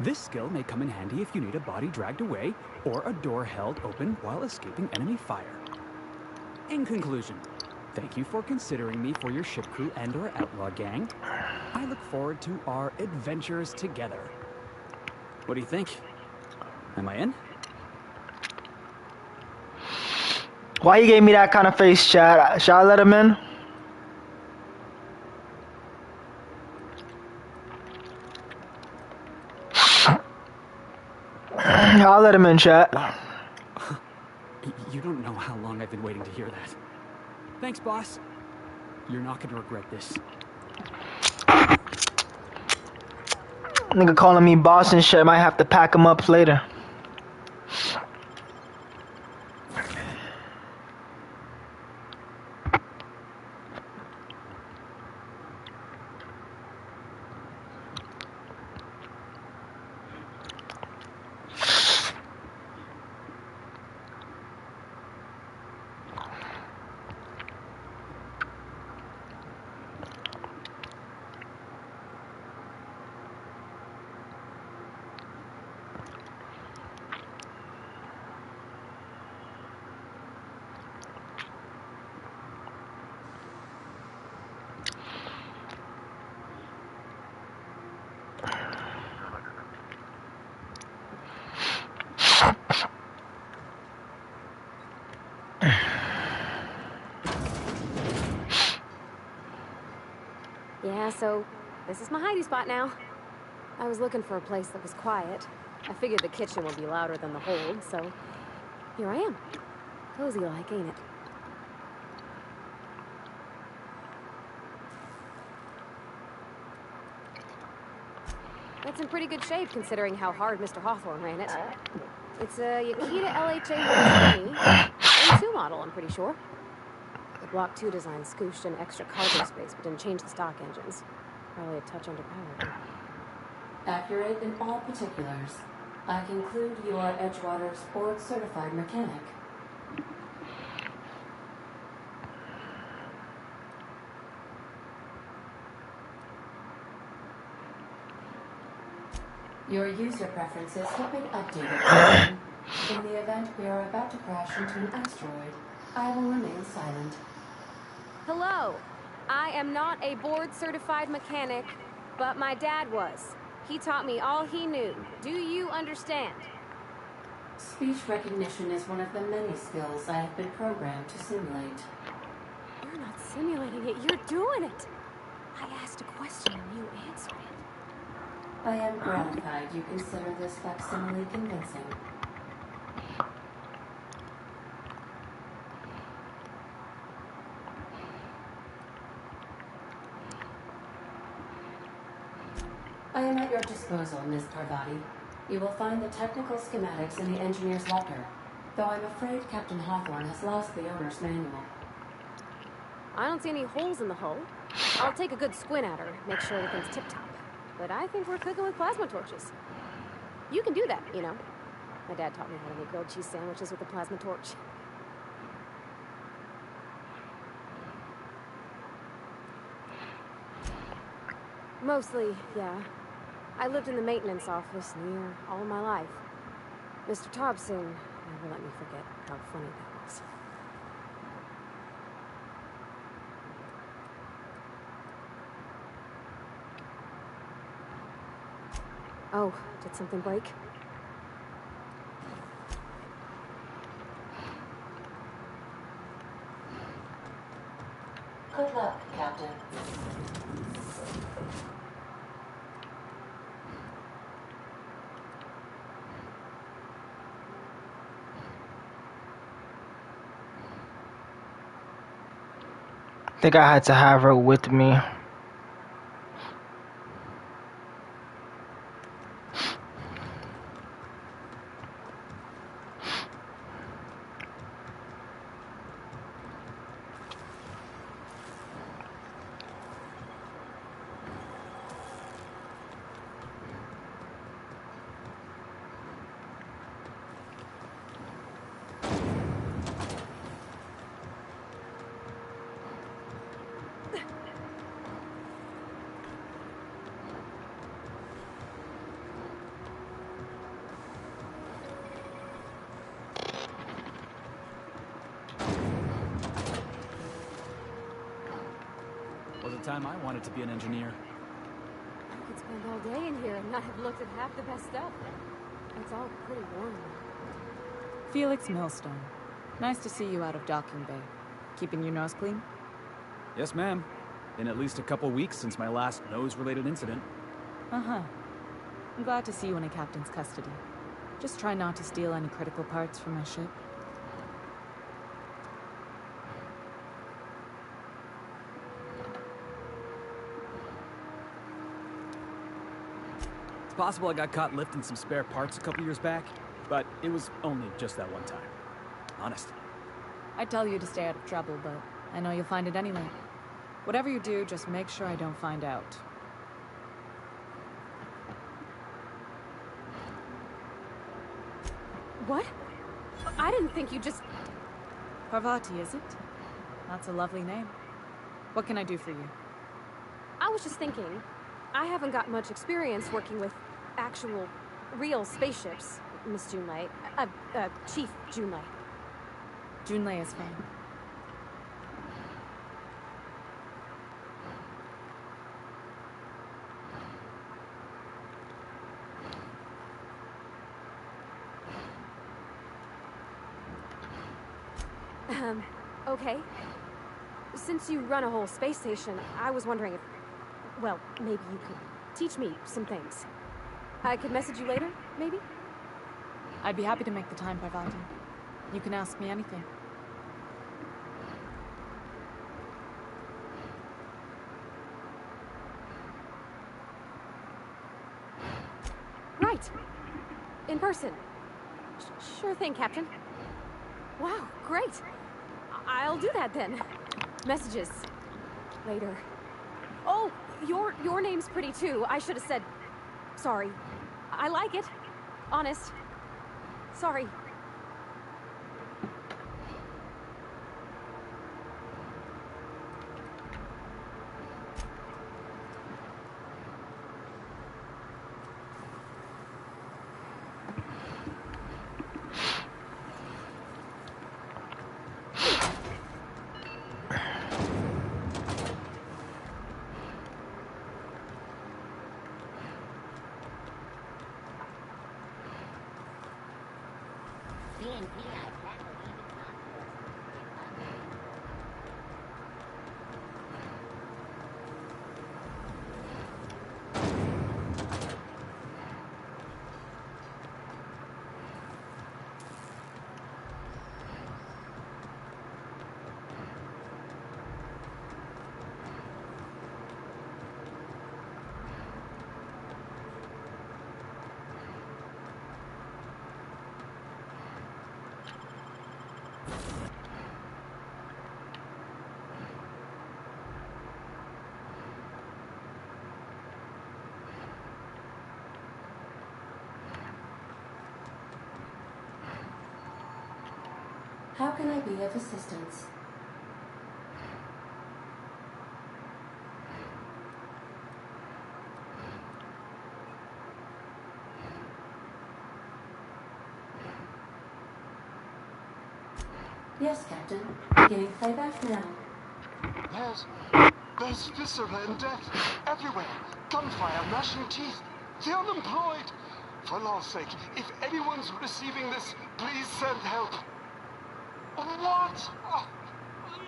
This skill may come in handy if you need a body dragged away or a door held open while escaping enemy fire. In conclusion, thank you for considering me for your ship crew and/or outlaw gang. I look forward to our adventures together. What do you think? Am I in? Why you gave me that kind of face, Chad? Should I let him in? I'll let him in, chat. Wow. You don't know how long I've been waiting to hear that. Thanks, boss. You're not gonna regret this. Nigga calling me boss and shit. Might have to pack him up later. Yeah, so this is my hidey spot now. I was looking for a place that was quiet. I figured the kitchen would be louder than the hold, so here I am. Cozy like, ain't it? It's in pretty good shape considering how hard Mr. Hawthorne ran it. It's a Yakita LHA 120 A2 model, I'm pretty sure. The Block 2 design scooshed in extra cargo space, but didn't change the stock engines. Probably a touch underpowered. Accurate in all particulars. I conclude you are Edgewater's board-certified mechanic. Your user preferences have been updated. In the event we are about to crash into an asteroid, I will remain silent. Hello. I am not a board-certified mechanic, but my dad was. He taught me all he knew. Do you understand? Speech recognition is one of the many skills I have been programmed to simulate. You're not simulating it, you're doing it! I asked a question and you answered it. I am gratified you consider this facsimile convincing. I am at your disposal, Ms. Parvati. You will find the technical schematics in the engineer's locker, though I'm afraid Captain Hawthorne has lost the owner's manual. I don't see any holes in the hull. I'll take a good squint at her, make sure everything's tip-top. But I think we're cooking with plasma torches. You can do that, you know. My dad taught me how to make grilled cheese sandwiches with a plasma torch. Mostly, yeah. I lived in the maintenance office near all my life. Mr. Thompson never let me forget how funny that was. Oh, did something break? Good luck, Captain. I think I had to have her with me. Was a time I wanted to be an engineer. I could spend all day in here and not have looked at half the best stuff. It's all pretty warm. Felix Millstone. Nice to see you out of docking bay. Keeping your nose clean? Yes, ma'am. Been at least a couple weeks since my last nose-related incident. Uh-huh. I'm glad to see you in a captain's custody. Just try not to steal any critical parts from my ship. It's possible I got caught lifting some spare parts a couple years back, but it was only just that one time. Honest. I'd tell you to stay out of trouble, but I know you'll find it anyway. Whatever you do, just make sure I don't find out. What? I didn't think you just... Parvati, is it? That's a lovely name. What can I do for you? I was just thinking, I haven't got much experience working with actual, real spaceships, Miss Junlei. Chief Junlei. Junlei is fine. Okay. Since you run a whole space station, I was wondering if, well, maybe you could teach me some things. I could message you later, maybe? I'd be happy to make the time, Parvati. You can ask me anything. Right. In person. Sure thing, Captain. Wow, great. I'll do that then. Messages. Later. Oh, your name's pretty too. I should have said sorry. I like it. Honest. Sorry. How can I be of assistance? Yes, Captain. Beginning playback now. There's viscera and death everywhere. Gunfire, gnashing teeth. The unemployed. For law's sake, if anyone's receiving this, please send help. What?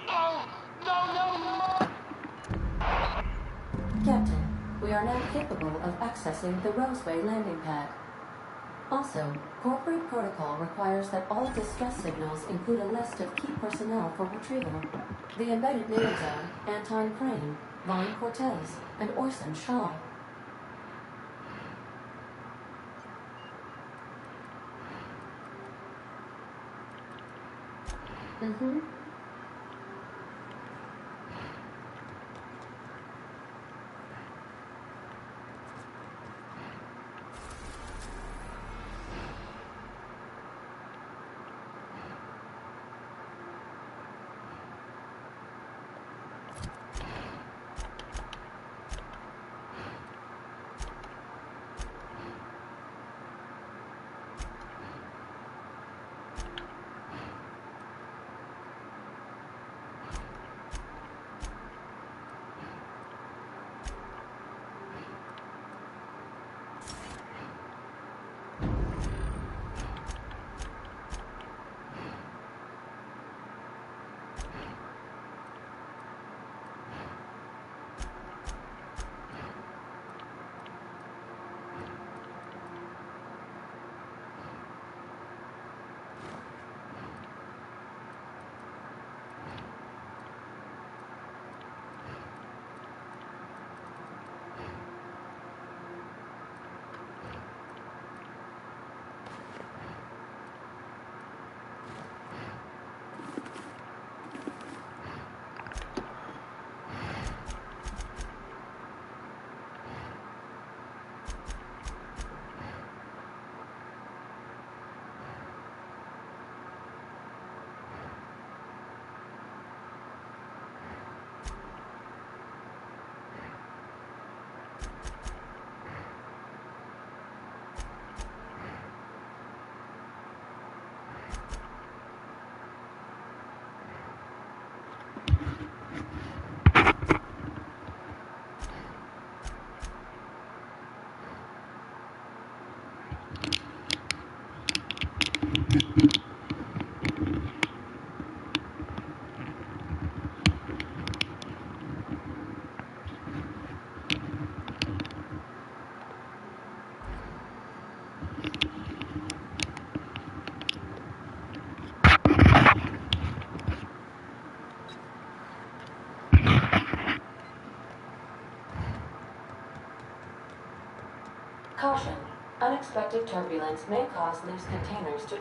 No! No, no, no! Captain, we are now capable of accessing the Roseway landing pad. Also, corporate protocol requires that all distress signals include a list of key personnel for retrieval. The embedded names are Anton Crane, Vaughn Cortez, and Orson Shaw. Mm-hmm. unexpected turbulence may cause loose containers to...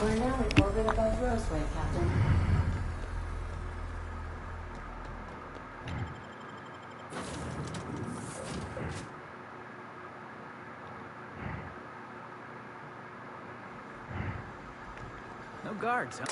We're now in orbit above Roseway, Captain. No guards, huh?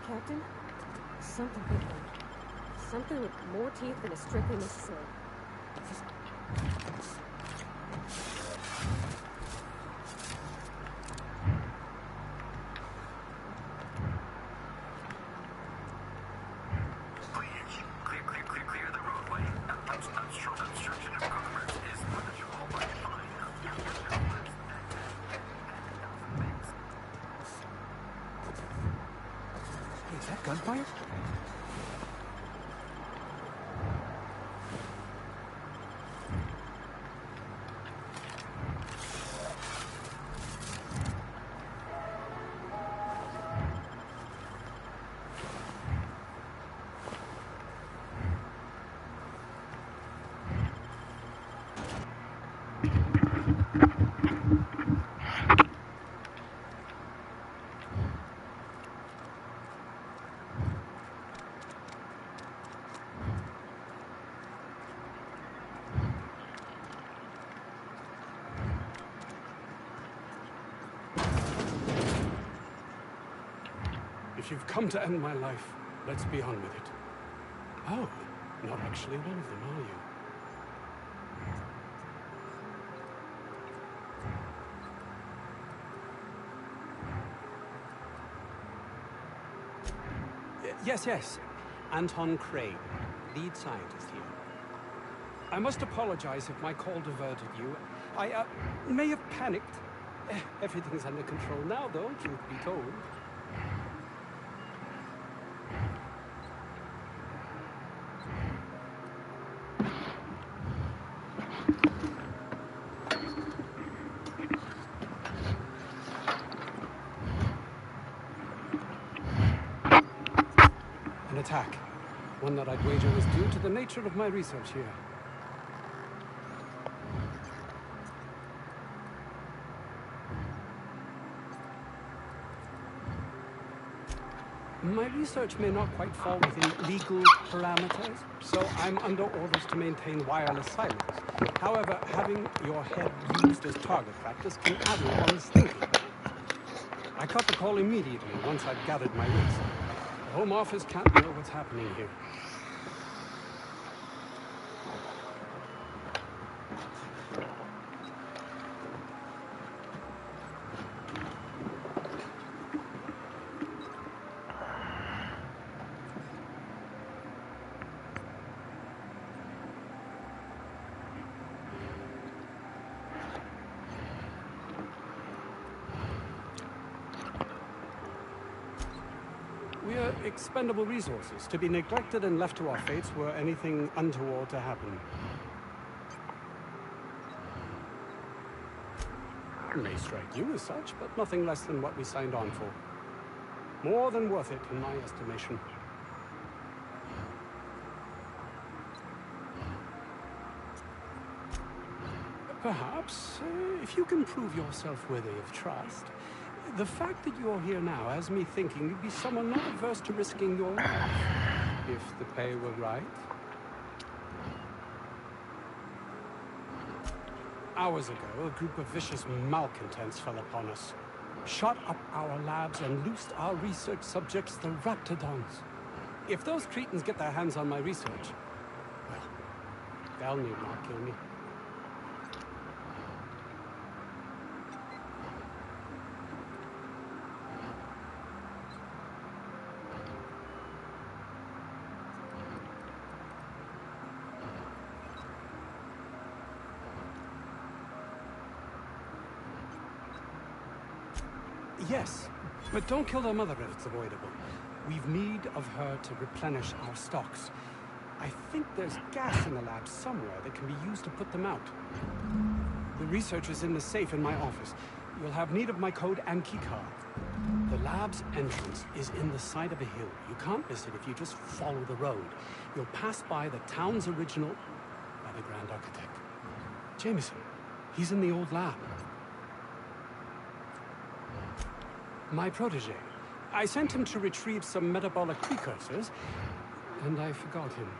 Captain? Something big one. Something with more teeth than is strictly necessary. Clear the roadway. Obstruction of commerce is punishable by fine of Hey, is that gunfire? If you've come to end my life, let's be on with it. Oh, not actually one of them, are you? Yes. Anton Craig, lead scientist here. I must apologize if my call diverted you. I may have panicked. Everything's under control now, though, truth be told. An attack. One that I'd wager was due to the nature of my research here. My research may not quite fall within legal parameters, so I'm under orders to maintain wireless silence. However, having your head used as target practice can add one's thinking. I cut the call immediately once I'd gathered my wits. The Home Office can't know what's happening here. We are expendable resources, to be neglected and left to our fates were anything untoward to happen. It may strike you as such, but nothing less than what we signed on for. More than worth it, in my estimation. Perhaps, if you can prove yourself worthy of trust, the fact that you're here now has me thinking you'd be someone not averse to risking your life, if the pay were right. Hours ago, a group of vicious malcontents fell upon us, shot up our labs and loosed our research subjects, the Raptidons. If those cretins get their hands on my research, well, they'll need not kill me. Yes, but don't kill their mother if it's avoidable. We've need of her to replenish our stocks. I think there's gas in the lab somewhere that can be used to put them out. The research is in the safe in my office. You'll have need of my code and keycard. The lab's entrance is in the side of a hill. You can't miss it if you just follow the road. You'll pass by the town's original by the Grand Architect. Jameson, he's in the old lab. My protege. I sent him to retrieve some metabolic precursors, and I forgot him.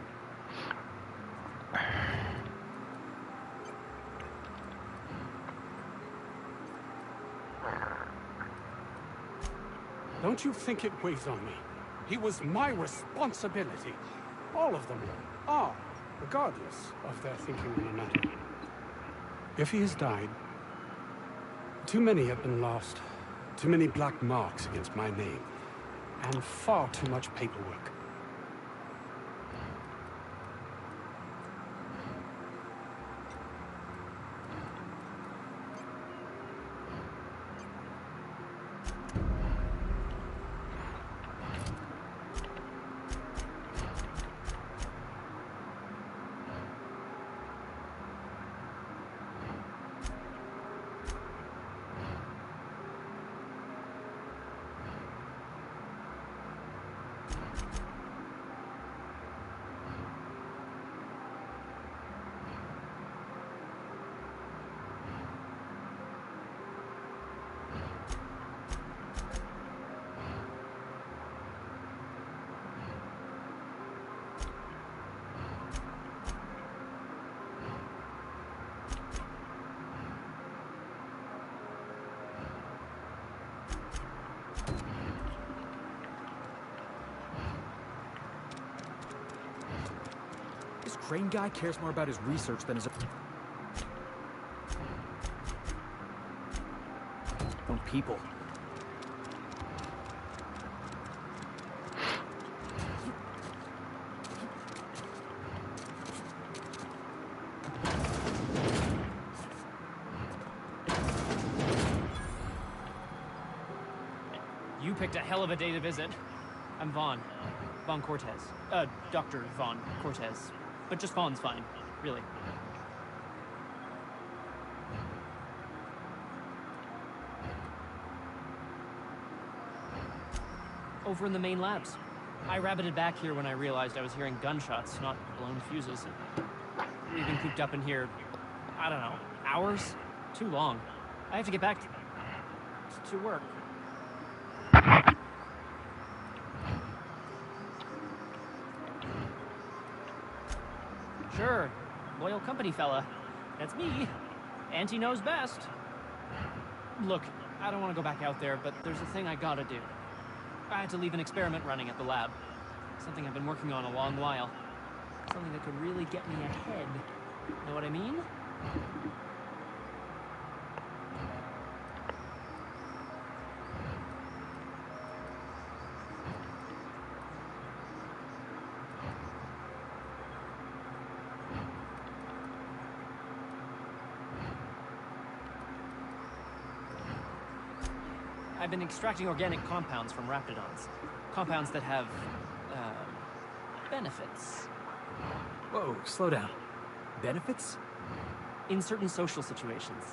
Don't you think it weighs on me? He was my responsibility. All of them are, regardless of their thinking on the matter. If he has died, too many have been lost. Too many black marks against my name, and far too much paperwork. Crane guy cares more about his research than his own people. You picked a hell of a day to visit. I'm Vaughn Cortez. Dr. Vaughn Cortez. But just Vaughn's fine, really. Over in the main labs. I rabbited back here when I realized I was hearing gunshots, not blown fuses. We've been cooped up in here, I don't know, hours? Too long. I have to get back to work. Sure, loyal company fella. That's me. Auntie knows best. Look, I don't want to go back out there, but there's a thing I gotta do. I had to leave an experiment running at the lab. Something I've been working on a long while. Something that could really get me ahead. Know what I mean? I've been extracting organic compounds from raptidons. Compounds that have, benefits. Whoa, slow down. Benefits? In certain social situations.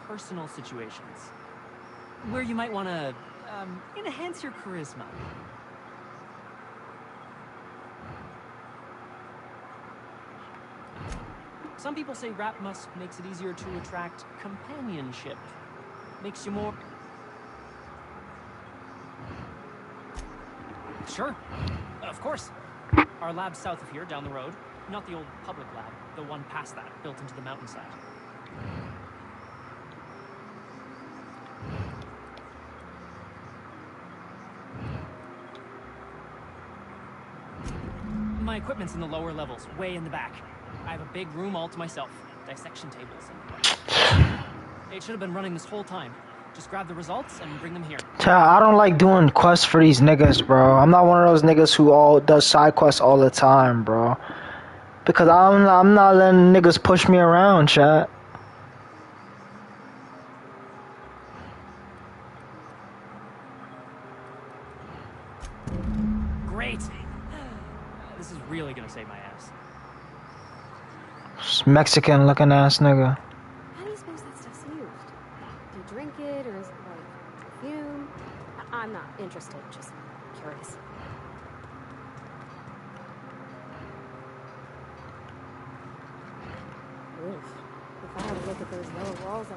Personal situations. Where you might want to, enhance your charisma. Some people say rap musk makes it easier to attract companionship. Makes you more... Sure. Of course. Our lab's south of here, down the road. Not the old public lab, the one past that, built into the mountainside. My equipment's in the lower levels, way in the back. I have a big room all to myself. Dissection tables and... It should have been running this whole time. Just grab the results and bring them here. I don't like doing quests for these niggas, bro. I'm not one of those niggas who all does side quests all the time, bro. Because I'm not letting niggas push me around, chat. Great! This is really gonna save my ass. Mexican looking ass nigga. How do you suppose that stuff's used? Do you drink it, or is it like perfume? I'm not interested, just curious. Oof. If I had to look at those lower walls,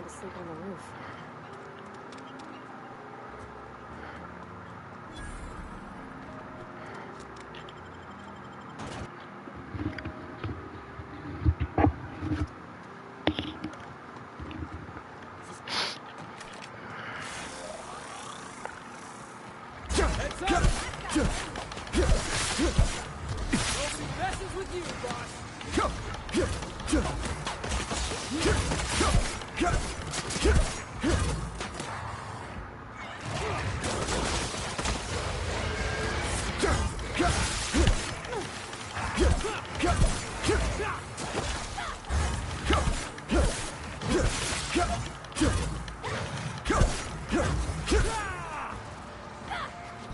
to sleep on the roof. with you, boss.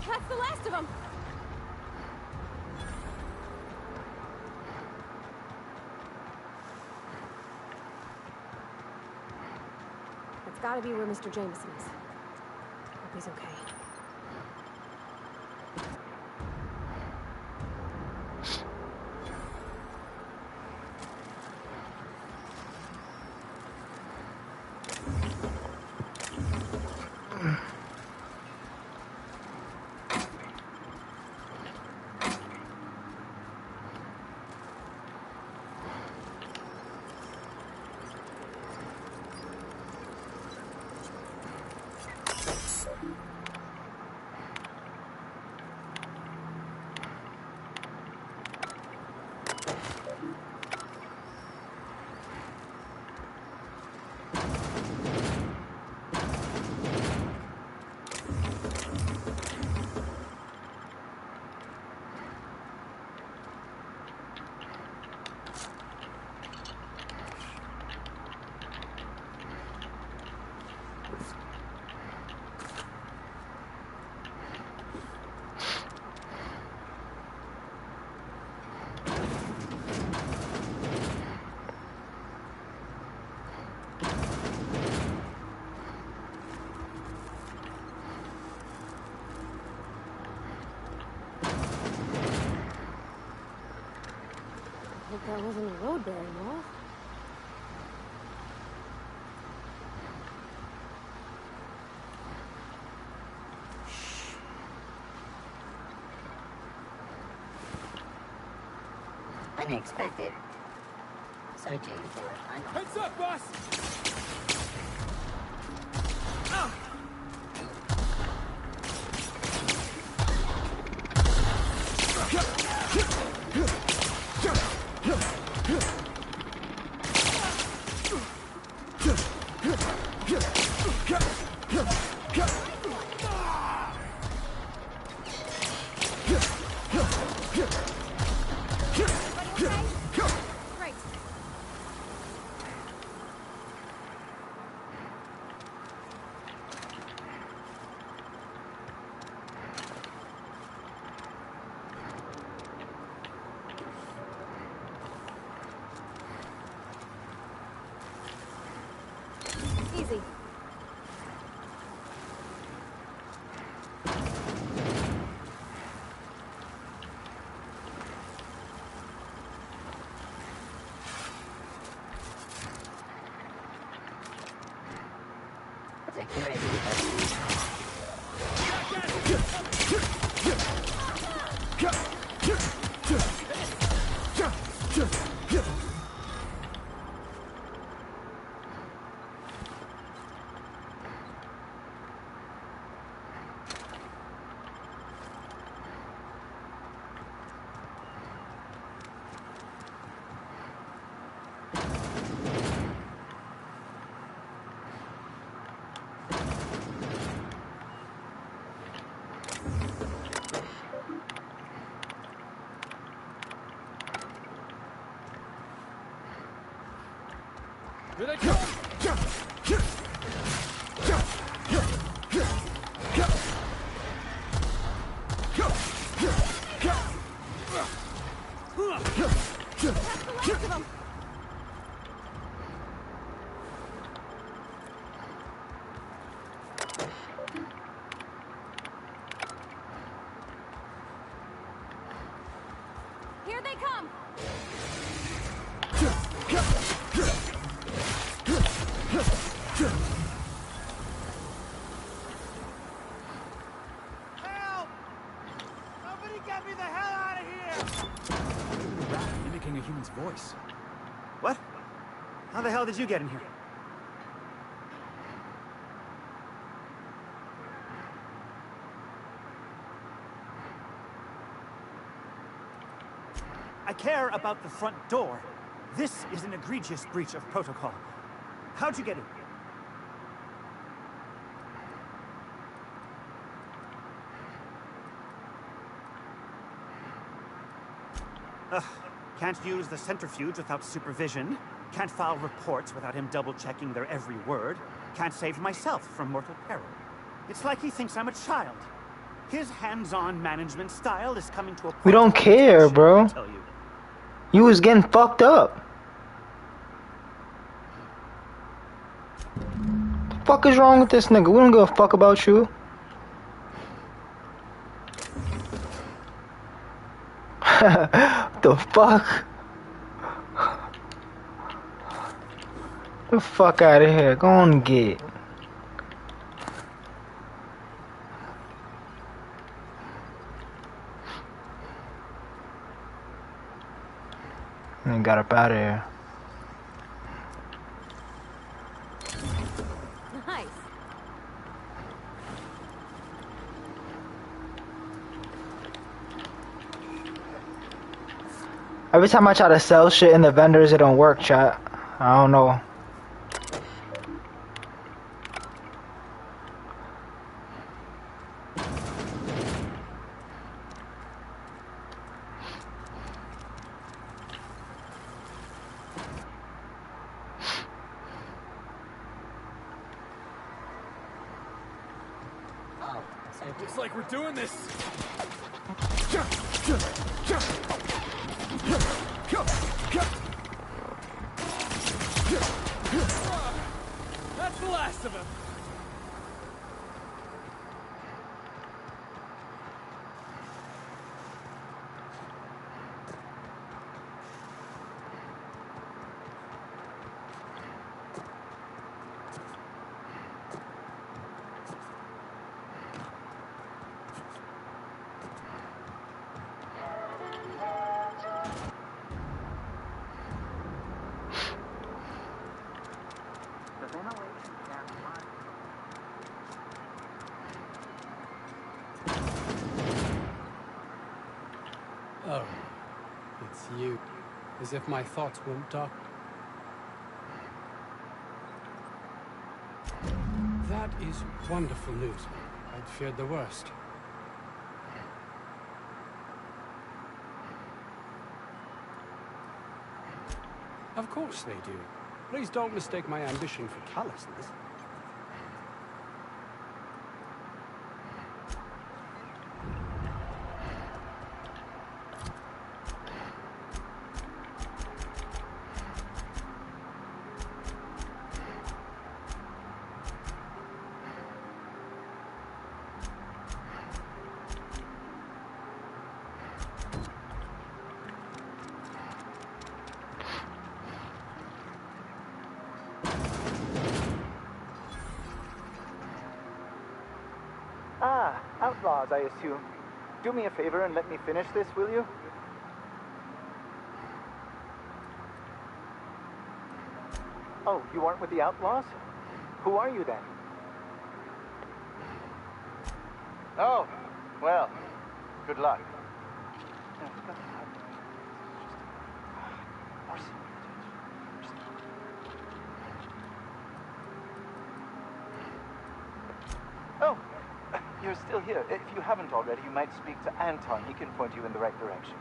That's the last of them. It's gotta be where Mr. Jameson is. Hope he's okay. Hope that wasn't a road bearing wall. Unexpected. Searching for Heads up, boss! Ah! Great. Easy. Here they come! That's the last of them. Here they come. Help! Somebody get me the hell out of here! A rat mimicking a human's voice. What? How the hell did you get in here? I care about the front door. This is an egregious breach of protocol. How'd you get in? Ugh. Can't use the centrifuge without supervision. Can't file reports without him double-checking their every word. Can't save myself from mortal peril. It's like he thinks I'm a child. His hands-on management style is coming to a point. We don't care, bro. You was getting fucked up. The fuck is wrong with this nigga? We don't give a fuck about you. The fuck? The fuck out of here. Go on and get. And got up out of here. Nice. Every time I try to sell shit in the vendors, it don't work, chat. I don't know. Looks like we're doing this. That's the last of him. Oh, it's you. As if my thoughts won't talk. That is wonderful news. I'd feared the worst. Of course they do. Please don't mistake my ambition for callousness. Ah, outlaws, I assume. Do me a favor and let me finish this, will you? Oh, you aren't with the outlaws? Who are you then? Oh, well, good luck. Oh, you're still here. If you haven't already, you might speak to Anton. He can point you in the right direction.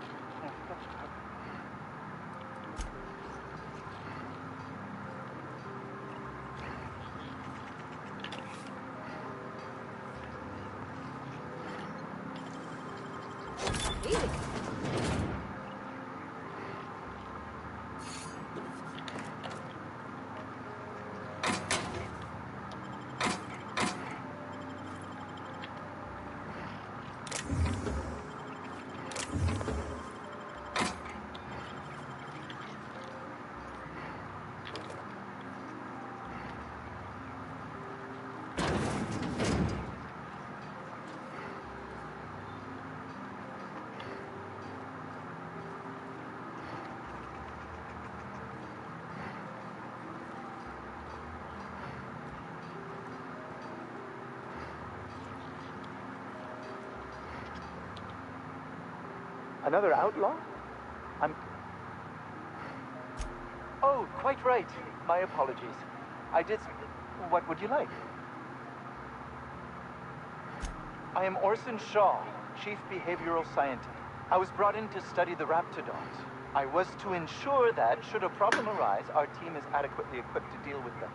Another outlaw? I'm... Oh, quite right. My apologies. I did... What would you like? I am Orson Shaw, Chief Behavioral Scientist. I was brought in to study the raptidons. I was to ensure that, should a problem arise, our team is adequately equipped to deal with them.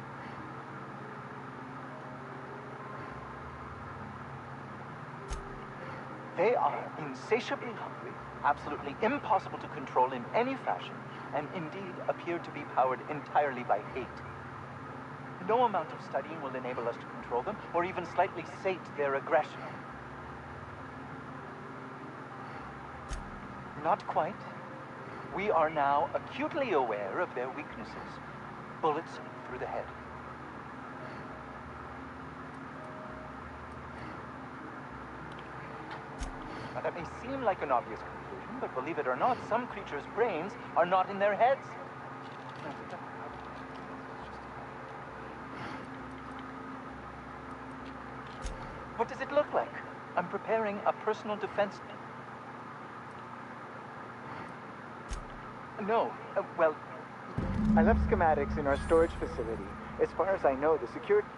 They are insatiably hungry, absolutely impossible to control in any fashion, and indeed appear to be powered entirely by hate. No amount of studying will enable us to control them, or even slightly sate their aggression. Not quite. We are now acutely aware of their weaknesses. Bullets through the head. Now, that may seem like an obvious conclusion, but believe it or not, some creatures' brains are not in their heads. What does it look like? I'm preparing a personal defense. No, well, I left schematics in our storage facility. As far as I know, the security...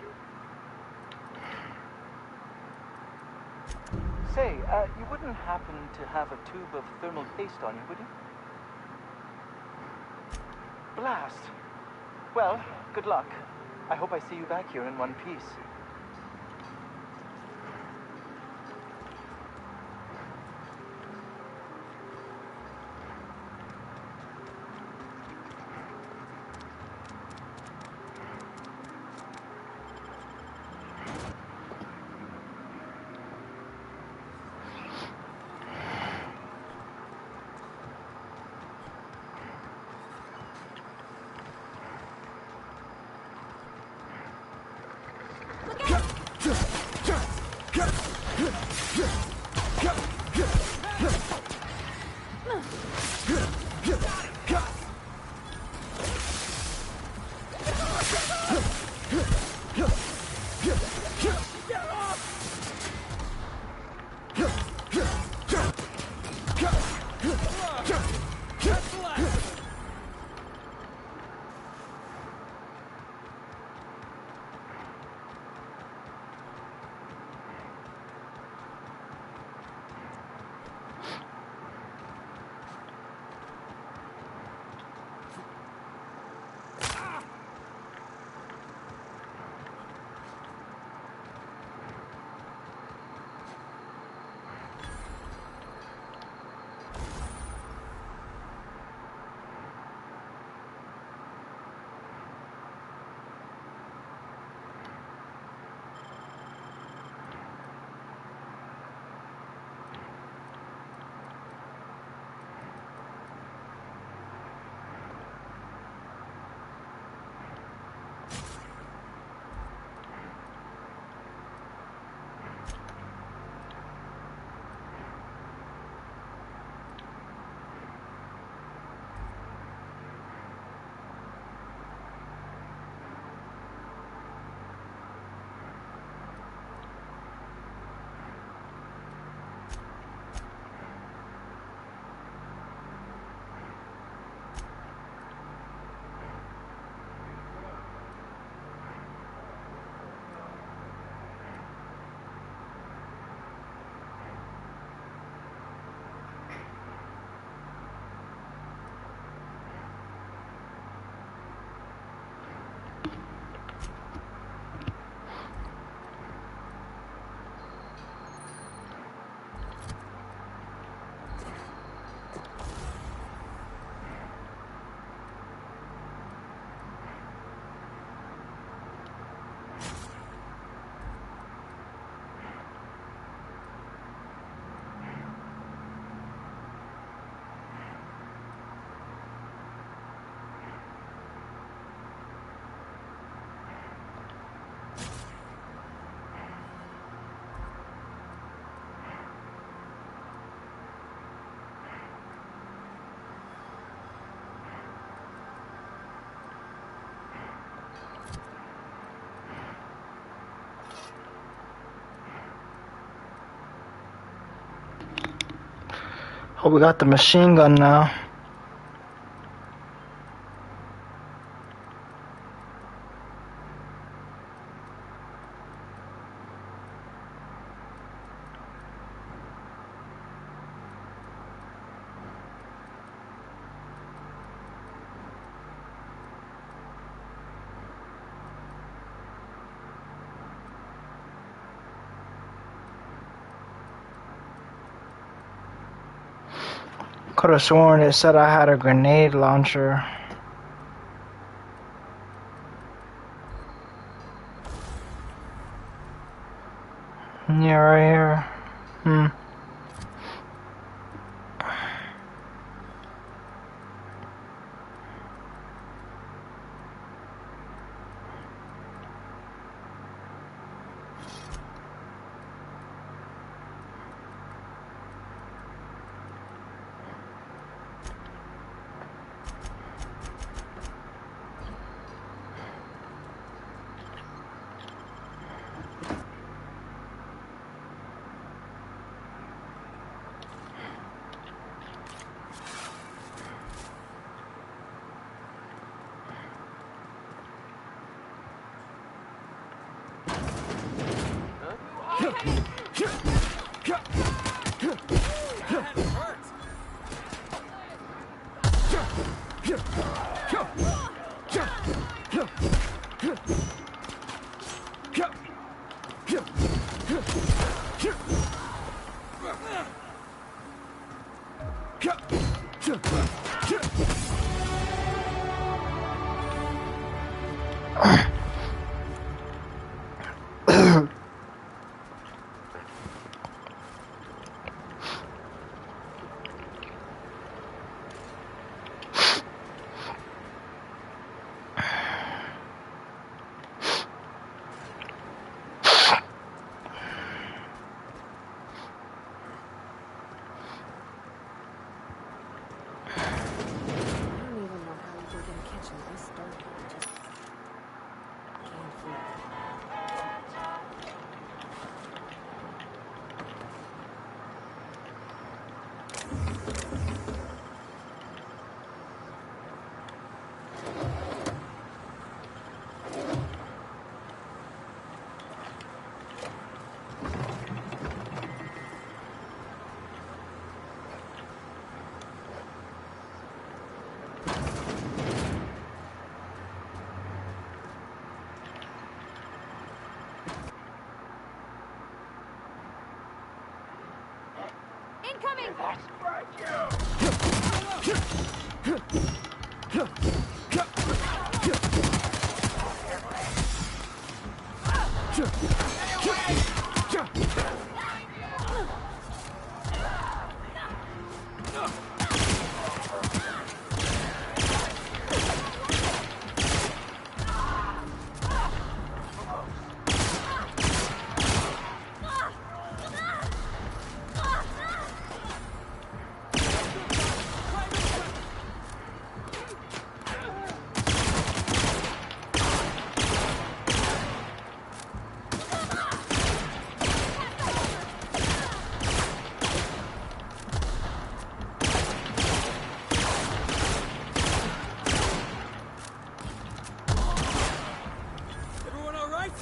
Say, you wouldn't happen to have a tube of thermal paste on you, would you? Blast! Well, good luck. I hope I see you back here in one piece. Oh, we got the machine gun now. Could have sworn it said I had a grenade launcher. Yeah, right here. Incoming! Everyone all right?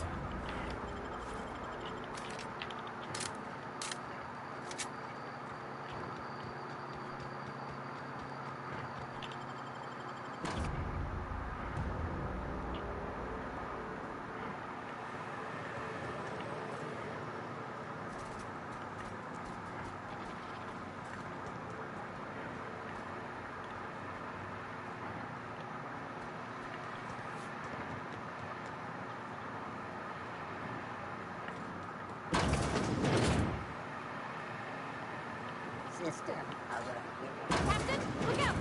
Sister, I would have Captain, look out!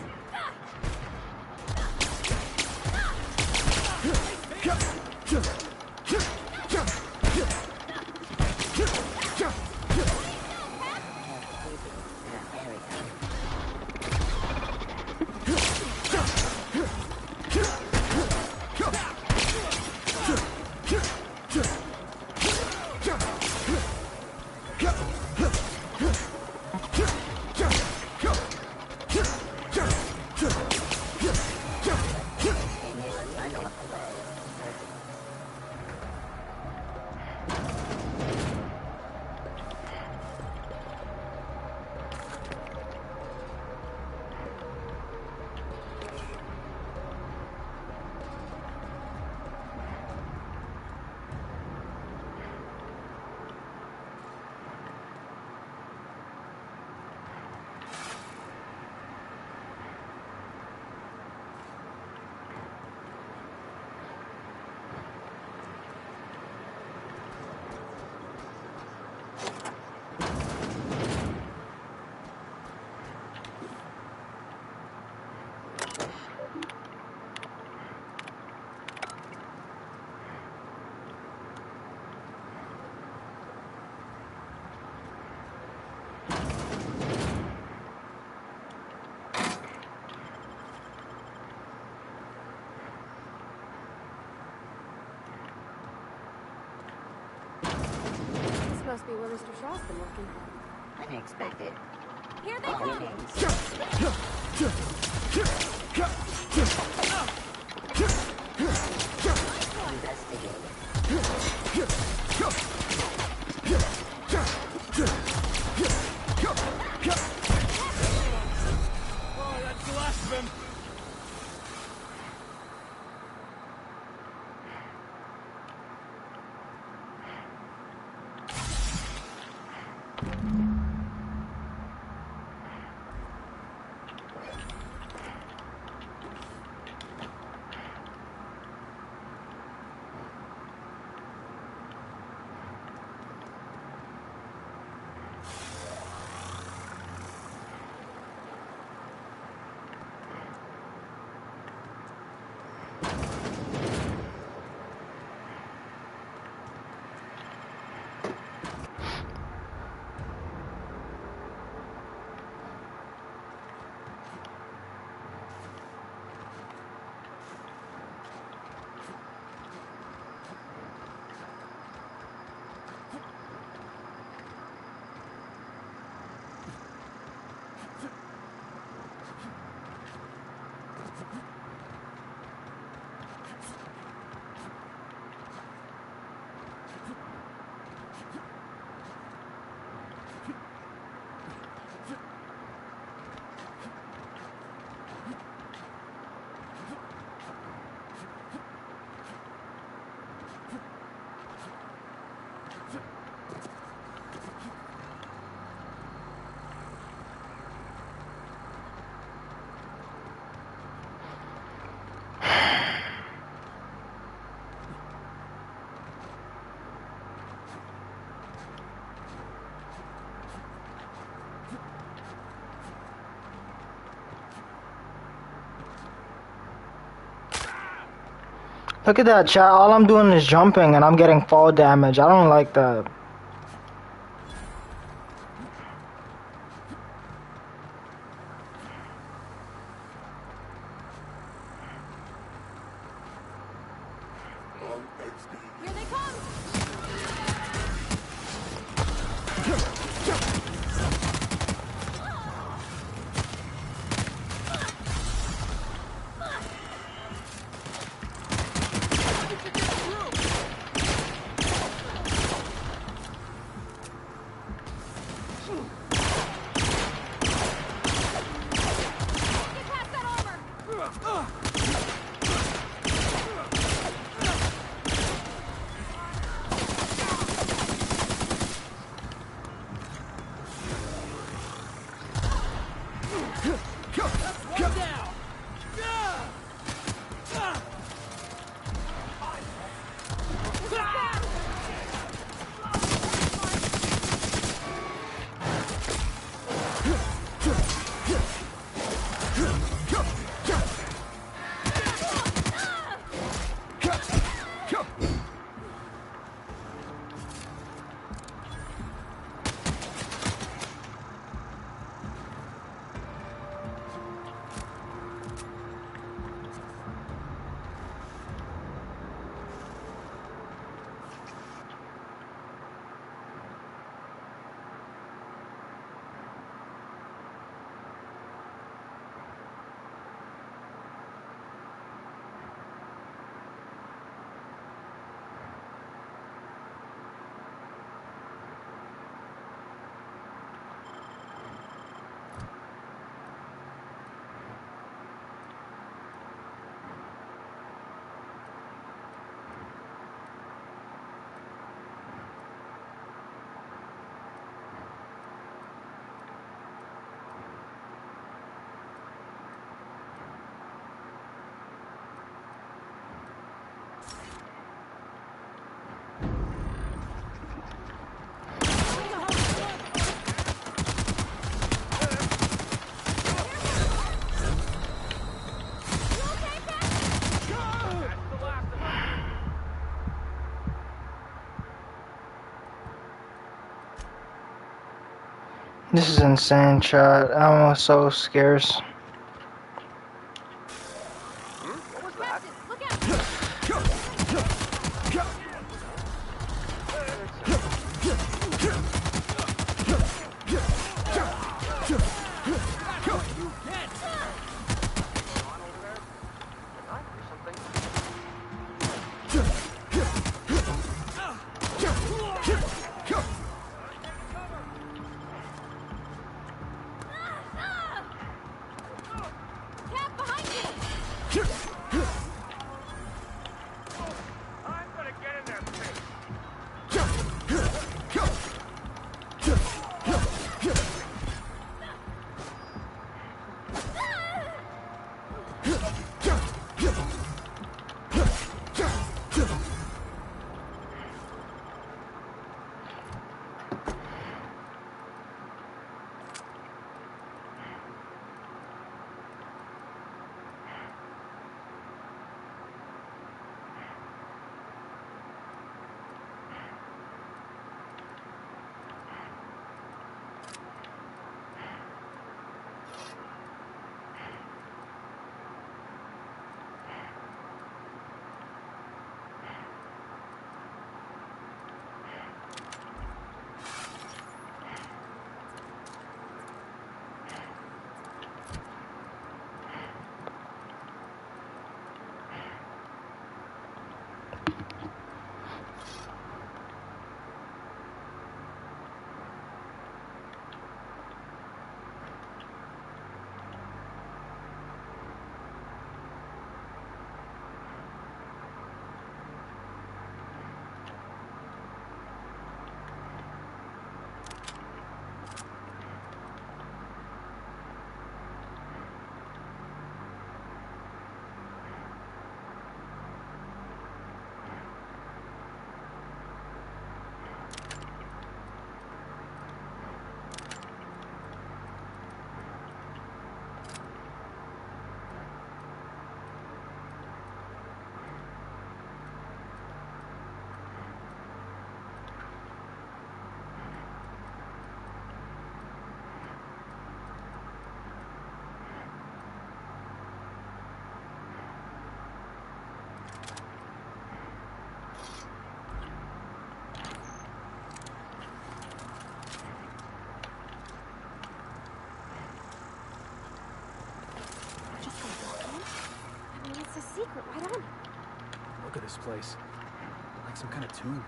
must be where Mr. Shaw's been working. Unexpected. Here they come! Oh, that's the last of him. Look at that, chat. All I'm doing is jumping and I'm getting fall damage. I don't like that. Here they come! Get past that armor! This is insane, chat. I'm so scarce. secret right on it. Look at this place. Like some kind of tomb.